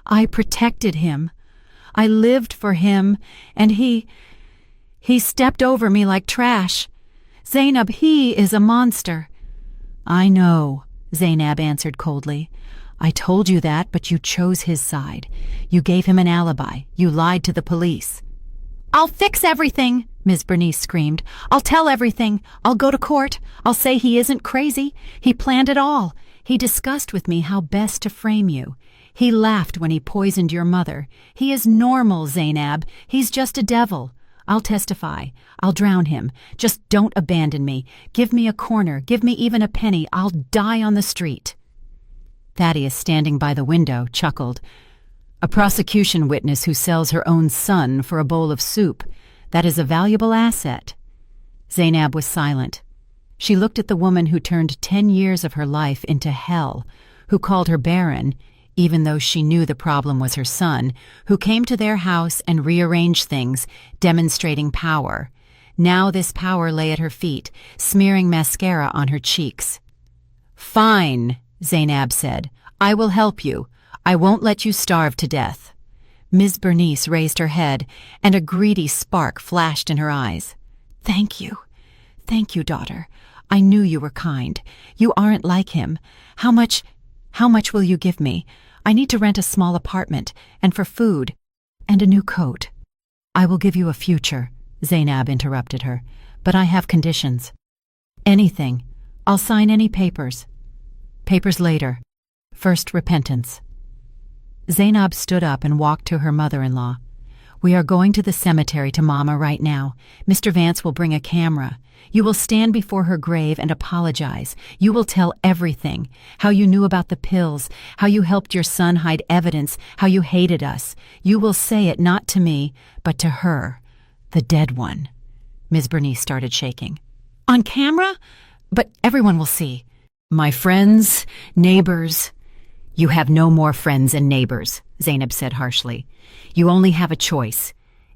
I protected him. I lived for him, and he stepped over me like trash. Zainab, he is a monster." "I know," Zainab answered coldly. "I told you that, but you chose his side. You gave him an alibi. You lied to the police." "I'll fix everything," Ms. Bernice screamed. "I'll tell everything. I'll go to court. I'll say he isn't crazy. He planned it all. He discussed with me how best to frame you. He laughed when he poisoned your mother. He is normal, Zainab. He's just a devil. I'll testify. I'll drown him. Just don't abandon me. Give me a corner. Give me even a penny. I'll die on the street." Thaddeus, standing by the window, chuckled. "A prosecution witness who sells her own son for a bowl of soup. That is a valuable asset." Zainab was silent. She looked at the woman who turned 10 years of her life into hell, who called her barren, even though she knew the problem was her son, who came to their house and rearranged things, demonstrating power. Now this power lay at her feet, smearing mascara on her cheeks. "Fine," Zainab said. "I will help you. I won't let you starve to death." Ms. Bernice raised her head, and a greedy spark flashed in her eyes. "Thank you. Thank you, daughter. I knew you were kind. You aren't like him. How much will you give me? I need to rent a small apartment, and for food, and a new coat." "I will give you a future," Zainab interrupted her, "but I have conditions." "Anything. I'll sign any papers." "Papers later. First repentance." Zainab stood up and walked to her mother-in-law. "We are going to the cemetery to Mama right now. Mr. Vance will bring a camera. You will stand before her grave and apologize. You will tell everything. How you knew about the pills, how you helped your son hide evidence, how you hated us. You will say it not to me, but to her, the dead one." Ms. Bernice started shaking. "On camera? But everyone will see." "My friends, neighbors—" "You have no more friends and neighbors," Zainab said harshly. "You only have a choice.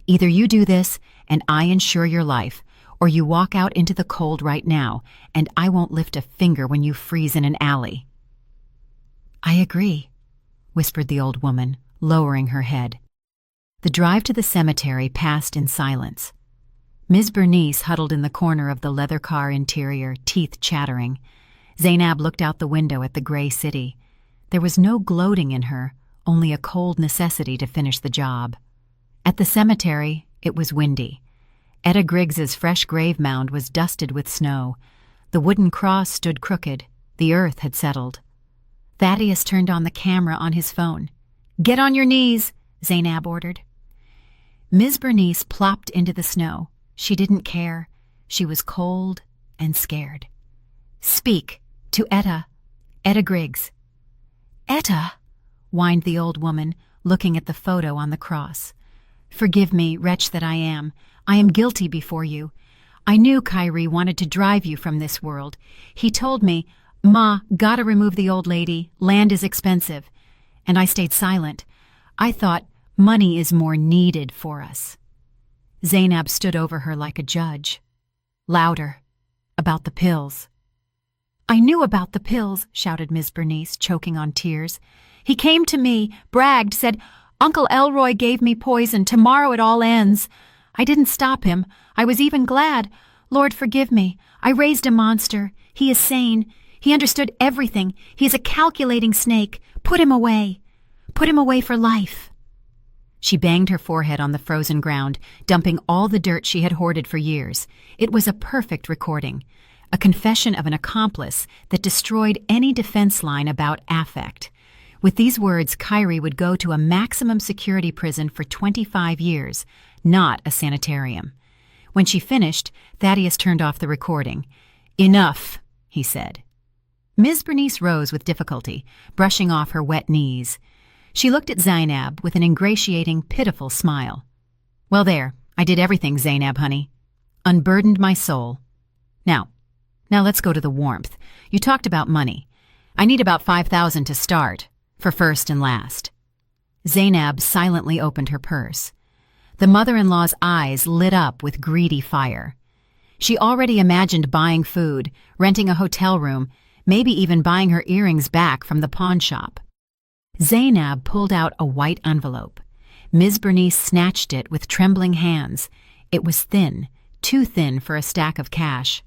Either you do this, and I ensure your life, or you walk out into the cold right now, and I won't lift a finger when you freeze in an alley." "I agree," whispered the old woman, lowering her head. The drive to the cemetery passed in silence. Ms. Bernice huddled in the corner of the leather car interior, teeth chattering. Zainab looked out the window at the gray city. There was no gloating in her, only a cold necessity to finish the job. At the cemetery, it was windy. Etta Griggs's fresh grave mound was dusted with snow. The wooden cross stood crooked. The earth had settled. Thaddeus turned on the camera on his phone. "Get on your knees," Zainab ordered. Ms. Bernice plopped into the snow. She didn't care. She was cold and scared. "Speak to Etta Griggs." "Etta," whined the old woman, looking at the photo on the cross. "Forgive me, wretch that I am. I am guilty before you. I knew Kyrie wanted to drive you from this world. He told me, 'Ma, gotta remove the old lady. Land is expensive.' And I stayed silent. I thought money is more needed for us." Zainab stood over her like a judge. Louder. About the pills. "I knew about the pills," shouted Miss Bernice, choking on tears. "He came to me, bragged, said, 'Uncle Elroy gave me poison. Tomorrow it all ends.' I didn't stop him. I was even glad. Lord, forgive me. I raised a monster. He is sane. He understood everything. He is a calculating snake. Put him away. Put him away for life." She banged her forehead on the frozen ground, dumping all the dirt she had hoarded for years. It was a perfect recording, a confession of an accomplice that destroyed any defense line about affect. With these words, Kyrie would go to a maximum security prison for 25 years, not a sanitarium. When she finished, Thaddeus turned off the recording. "Enough," he said. Ms. Bernice rose with difficulty, brushing off her wet knees. She looked at Zainab with an ingratiating, pitiful smile. "Well, there, I did everything, Zainab, honey. Unburdened my soul. Now let's go to the warmth. You talked about money. I need about 5,000 to start, for first and last." Zainab silently opened her purse. The mother-in-law's eyes lit up with greedy fire. She already imagined buying food, renting a hotel room, maybe even buying her earrings back from the pawn shop. Zainab pulled out a white envelope. Ms. Bernice snatched it with trembling hands. It was thin, too thin for a stack of cash.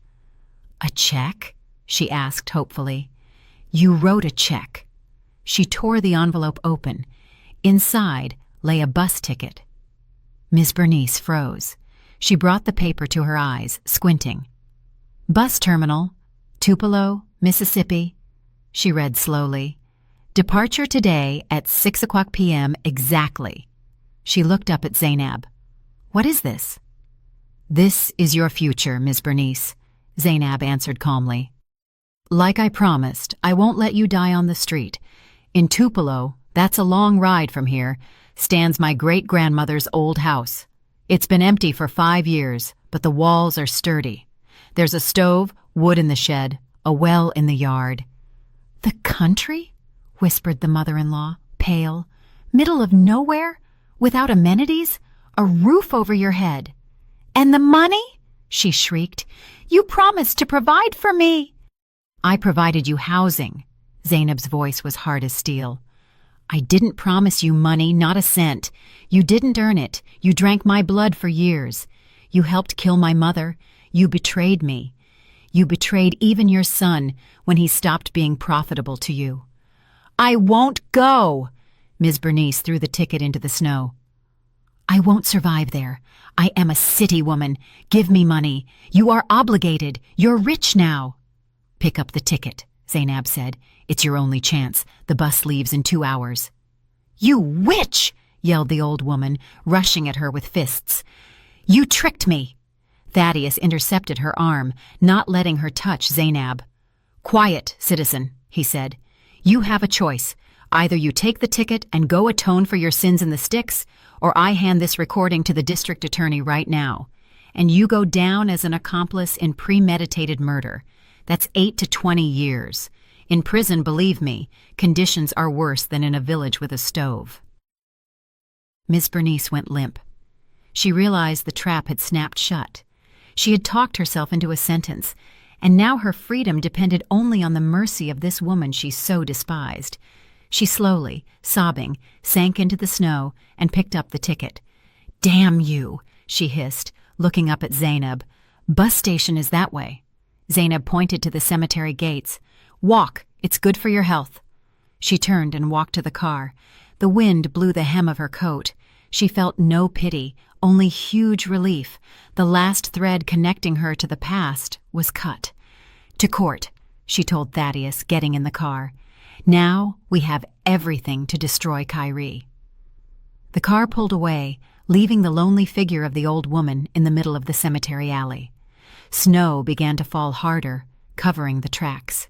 "A check?" she asked hopefully. "You wrote a check." She tore the envelope open. Inside lay a bus ticket. Ms. Bernice froze. She brought the paper to her eyes, squinting. "Bus terminal, Tupelo, Mississippi," she read slowly. "Departure today at 6:00 p.m. exactly." She looked up at Zainab. "What is this?" "This is your future, Ms. Bernice," Zainab answered calmly. "Like I promised, I won't let you die on the street. In Tupelo, that's a long ride from here, stands my great-grandmother's old house. It's been empty for 5 years, but the walls are sturdy. There's a stove, wood in the shed, a well in the yard." "The country?" whispered the mother-in-law, pale. "Middle of nowhere? Without amenities? A roof over your head? And the money?" she shrieked. "You promised to provide for me." "I provided you housing." Zainab's voice was hard as steel. "I didn't promise you money, not a cent. You didn't earn it. You drank my blood for years. You helped kill my mother. You betrayed me. You betrayed even your son when he stopped being profitable to you." "I won't go!" Ms. Bernice threw the ticket into the snow. "I won't survive there. I am a city woman. Give me money. You are obligated. You're rich now." "Pick up the ticket," Zainab said. "It's your only chance. The bus leaves in 2 hours." "You witch!" yelled the old woman, rushing at her with fists. "You tricked me!" Thaddeus intercepted her arm, not letting her touch Zainab. "Quiet, citizen," he said. "You have a choice. Either you take the ticket and go atone for your sins in the sticks, or I hand this recording to the district attorney right now, and you go down as an accomplice in premeditated murder. That's 8 to 20 years. In prison, believe me, conditions are worse than in a village with a stove." Miss Bernice went limp. She realized the trap had snapped shut. She had talked herself into a sentence, and now her freedom depended only on the mercy of this woman she so despised. She slowly, sobbing, sank into the snow and picked up the ticket. "Damn you," she hissed, looking up at Zainab. "Bus station is that way." Zainab pointed to the cemetery gates. "Walk, it's good for your health." She turned and walked to the car. The wind blew the hem of her coat. She felt no pity, only huge relief. The last thread connecting her to the past was cut. "To court," she told Thaddeus, getting in the car. "Now we have everything to destroy Kyrie." The car pulled away, leaving the lonely figure of the old woman in the middle of the cemetery alley. Snow began to fall harder, covering the tracks.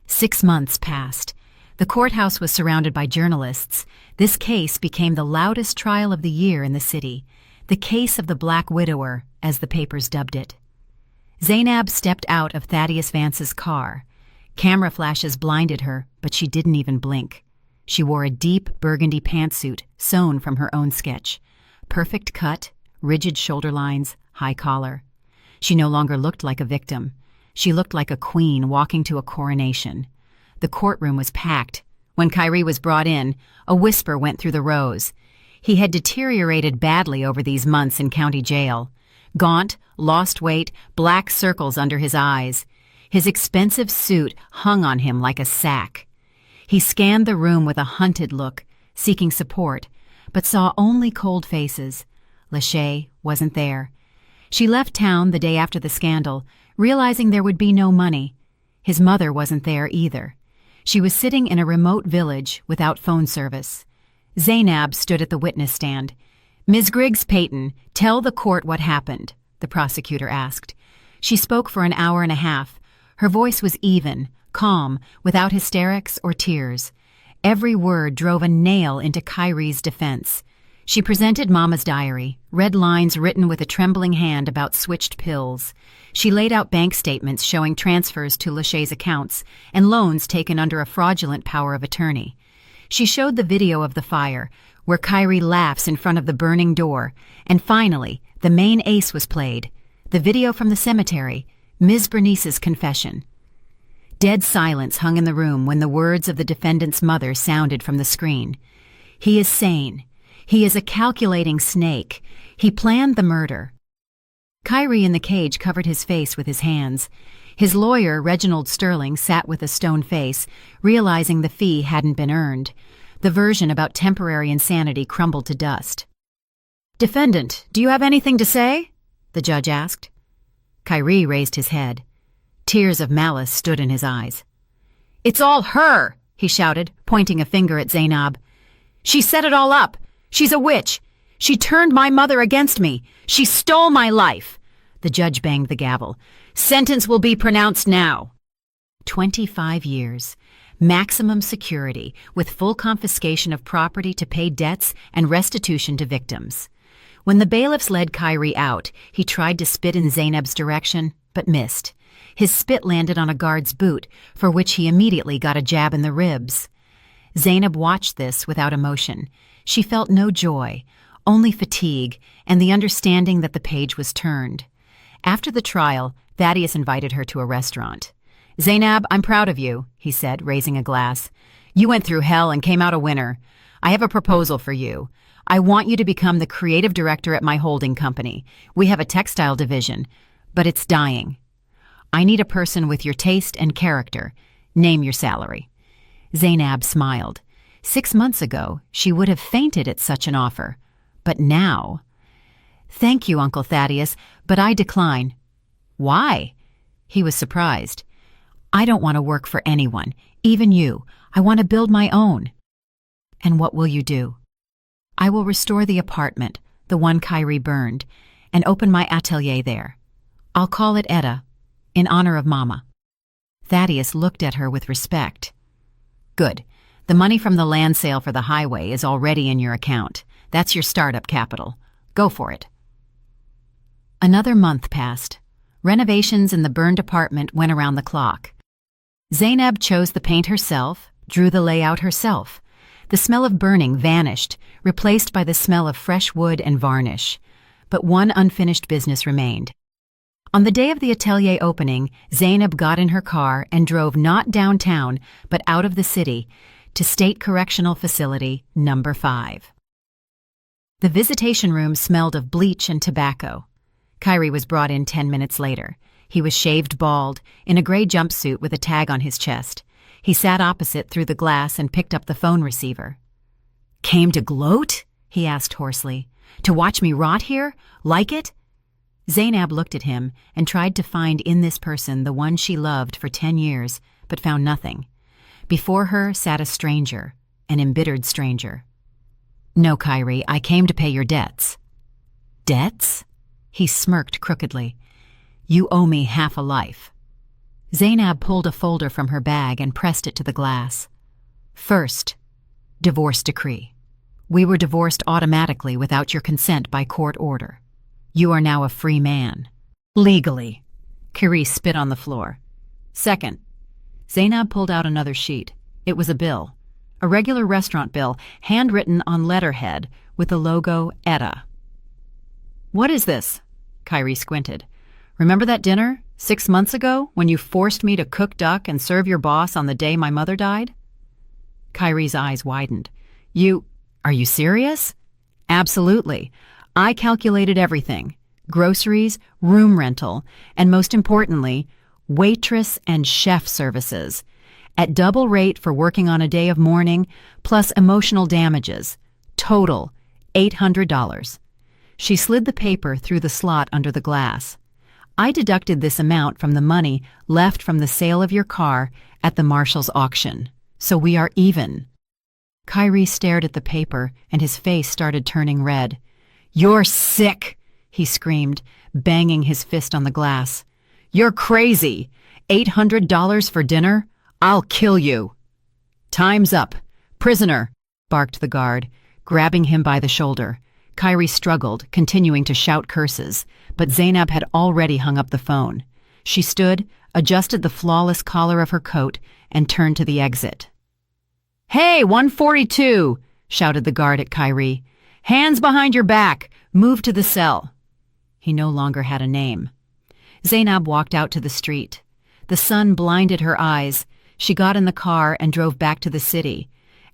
6 months passed. The courthouse was surrounded by journalists. This case became the loudest trial of the year in the city, the case of the Black Widower, as the papers dubbed it. Zainab stepped out of Thaddeus Vance's car. Camera flashes blinded her, but she didn't even blink. She wore a deep burgundy pantsuit sewn from her own sketch. Perfect cut, rigid shoulder lines, high collar. She no longer looked like a victim. She looked like a queen walking to a coronation. The courtroom was packed. When Kyrie was brought in, a whisper went through the rows. He had deteriorated badly over these months in county jail. Gaunt, lost weight, black circles under his eyes. His expensive suit hung on him like a sack. He scanned the room with a hunted look, seeking support, but saw only cold faces. Lachey wasn't there. She left town the day after the scandal, realizing there would be no money. His mother wasn't there either. She was sitting in a remote village without phone service. Zainab stood at the witness stand. "Ms. Griggs-Peyton, tell the court what happened," the prosecutor asked. She spoke for an hour and a half. Her voice was even, calm, without hysterics or tears. Every word drove a nail into Kyrie's defense. She presented Mama's diary, red lines written with a trembling hand about switched pills. She laid out bank statements showing transfers to Lachey's accounts and loans taken under a fraudulent power of attorney. She showed the video of the fire, where Kyrie laughs in front of the burning door, and finally, the main ace was played, the video from the cemetery, Ms. Bernice's confession. Dead silence hung in the room when the words of the defendant's mother sounded from the screen. "He is sane. He is a calculating snake. He planned the murder." Kyrie in the cage covered his face with his hands. His lawyer, Reginald Sterling, sat with a stone face, realizing the fee hadn't been earned. The version about temporary insanity crumbled to dust. "Defendant, do you have anything to say?" the judge asked. Kyrie raised his head. Tears of malice stood in his eyes. "It's all her!" he shouted, pointing a finger at Zainab. "She set it all up. She's a witch. She turned my mother against me. She stole my life." The judge banged the gavel. "Sentence will be pronounced now." 25 years. Maximum security, with full confiscation of property to pay debts and restitution to victims. When the bailiffs led Kyrie out, he tried to spit in Zainab's direction, but missed. His spit landed on a guard's boot, for which he immediately got a jab in the ribs. Zainab watched this without emotion. She felt no joy, only fatigue and the understanding that the page was turned. After the trial, Thaddeus invited her to a restaurant. "Zainab, I'm proud of you," he said, raising a glass. "You went through hell and came out a winner. I have a proposal for you. I want you to become the creative director at my holding company. We have a textile division, but it's dying. I need a person with your taste and character. Name your salary." Zainab smiled. 6 months ago, she would have fainted at such an offer. But now... "Thank you, Uncle Thaddeus, but I decline." "Why?" He was surprised. "I don't want to work for anyone, even you. I want to build my own." "And what will you do?" "I will restore the apartment, the one Kyrie burned, and open my atelier there. I'll call it Etta, in honor of Mama." Thaddeus looked at her with respect. "Good. The money from the land sale for the highway is already in your account. That's your startup capital. Go for it." Another month passed. Renovations in the burned apartment went around the clock. Zainab chose the paint herself, drew the layout herself. The smell of burning vanished, replaced by the smell of fresh wood and varnish. But one unfinished business remained. On the day of the atelier opening, Zainab got in her car and drove not downtown, but out of the city, to State Correctional Facility Number 5. The visitation room smelled of bleach and tobacco. Kyrie was brought in 10 minutes later. He was shaved bald, in a gray jumpsuit with a tag on his chest. He sat opposite through the glass and picked up the phone receiver. "Came to gloat?" he asked hoarsely. "To watch me rot here? Like it?" Zainab looked at him and tried to find in this person the one she loved for 10 years, but found nothing. Before her sat a stranger, an embittered stranger. "No, Kyrie, I came to pay your debts." "Debts?" He smirked crookedly. "You owe me half a life." Zainab pulled a folder from her bag and pressed it to the glass. "First, divorce decree. We were divorced automatically without your consent by court order. You are now a free man. Legally." Kyrie spit on the floor. "Second." Zainab pulled out another sheet. It was a bill. A regular restaurant bill, handwritten on letterhead with the logo Etta. What is this? Kyrie squinted. Remember that dinner 6 months ago when you forced me to cook duck and serve your boss on the day my mother died? Kyrie's eyes widened. Are you serious? Absolutely. I calculated everything. Groceries, room rental, and most importantly, waitress and chef services. At double rate for working on a day of mourning, plus emotional damages. Total, $800. She slid the paper through the slot under the glass. I deducted this amount from the money left from the sale of your car at the marshal's auction. So we are even. Kyrie stared at the paper and his face started turning red. You're sick, he screamed, banging his fist on the glass. You're crazy. $800 for dinner? I'll kill you. Time's up. Prisoner, barked the guard, grabbing him by the shoulder. Kyrie struggled, continuing to shout curses, but Zainab had already hung up the phone. She stood, adjusted the flawless collar of her coat, and turned to the exit. Hey, 142, shouted the guard at Kyrie. Hands behind your back. Move to the cell. He no longer had a name. Zainab walked out to the street. The sun blinded her eyes. She got in the car and drove back to the city.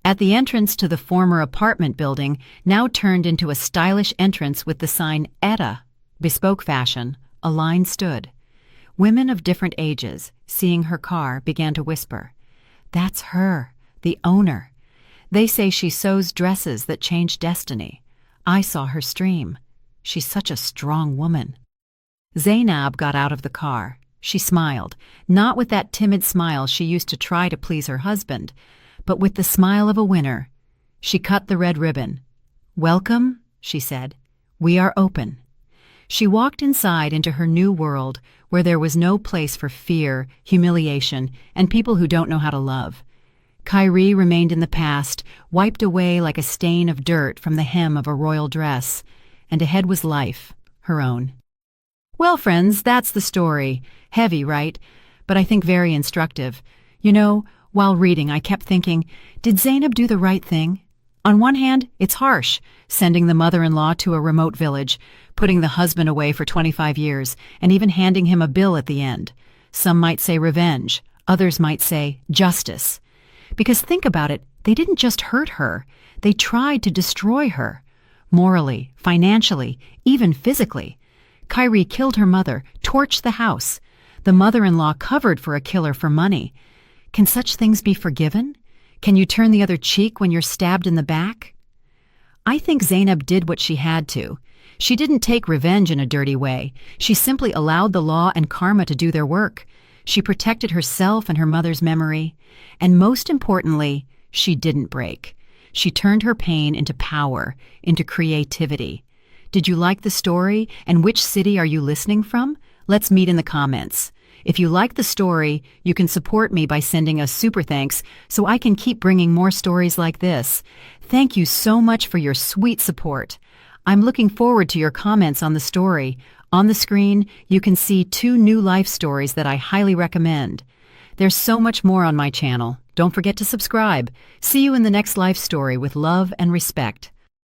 At the entrance to the former apartment building, now turned into a stylish entrance with the sign Etta, bespoke fashion, a line stood. Women of different ages, seeing her car, began to whisper, "That's her, the owner. They say she sews dresses that change destiny. I saw her stream. She's such a strong woman." Zainab got out of the car. She smiled, not with that timid smile she used to try to please her husband, but with the smile of a winner. She cut the red ribbon. "Welcome," she said. "We are open." She walked inside into her new world where there was no place for fear, humiliation, and people who don't know how to love. Kyrie remained in the past, wiped away like a stain of dirt from the hem of a royal dress, and ahead was life, her own. Well, friends, that's the story. Heavy, right? But I think very instructive. You know, while reading, I kept thinking, did Zainab do the right thing? On one hand, it's harsh, sending the mother-in-law to a remote village, putting the husband away for 25 years, and even handing him a bill at the end. Some might say revenge. Others might say justice. Because think about it, they didn't just hurt her. They tried to destroy her. Morally, financially, even physically. Kyrie killed her mother, torched the house. The mother-in-law covered for a killer for money. Can such things be forgiven? Can you turn the other cheek when you're stabbed in the back? I think Zainab did what she had to. She didn't take revenge in a dirty way. She simply allowed the law and karma to do their work. She protected herself and her mother's memory. And most importantly, she didn't break. She turned her pain into power, into creativity. Did you like the story? And which city are you listening from? Let's meet in the comments. If you like the story, you can support me by sending a super thanks so I can keep bringing more stories like this. Thank you so much for your sweet support. I'm looking forward to your comments on the story. On the screen, you can see 2 new life stories that I highly recommend. There's so much more on my channel. Don't forget to subscribe. See you in the next life story with love and respect.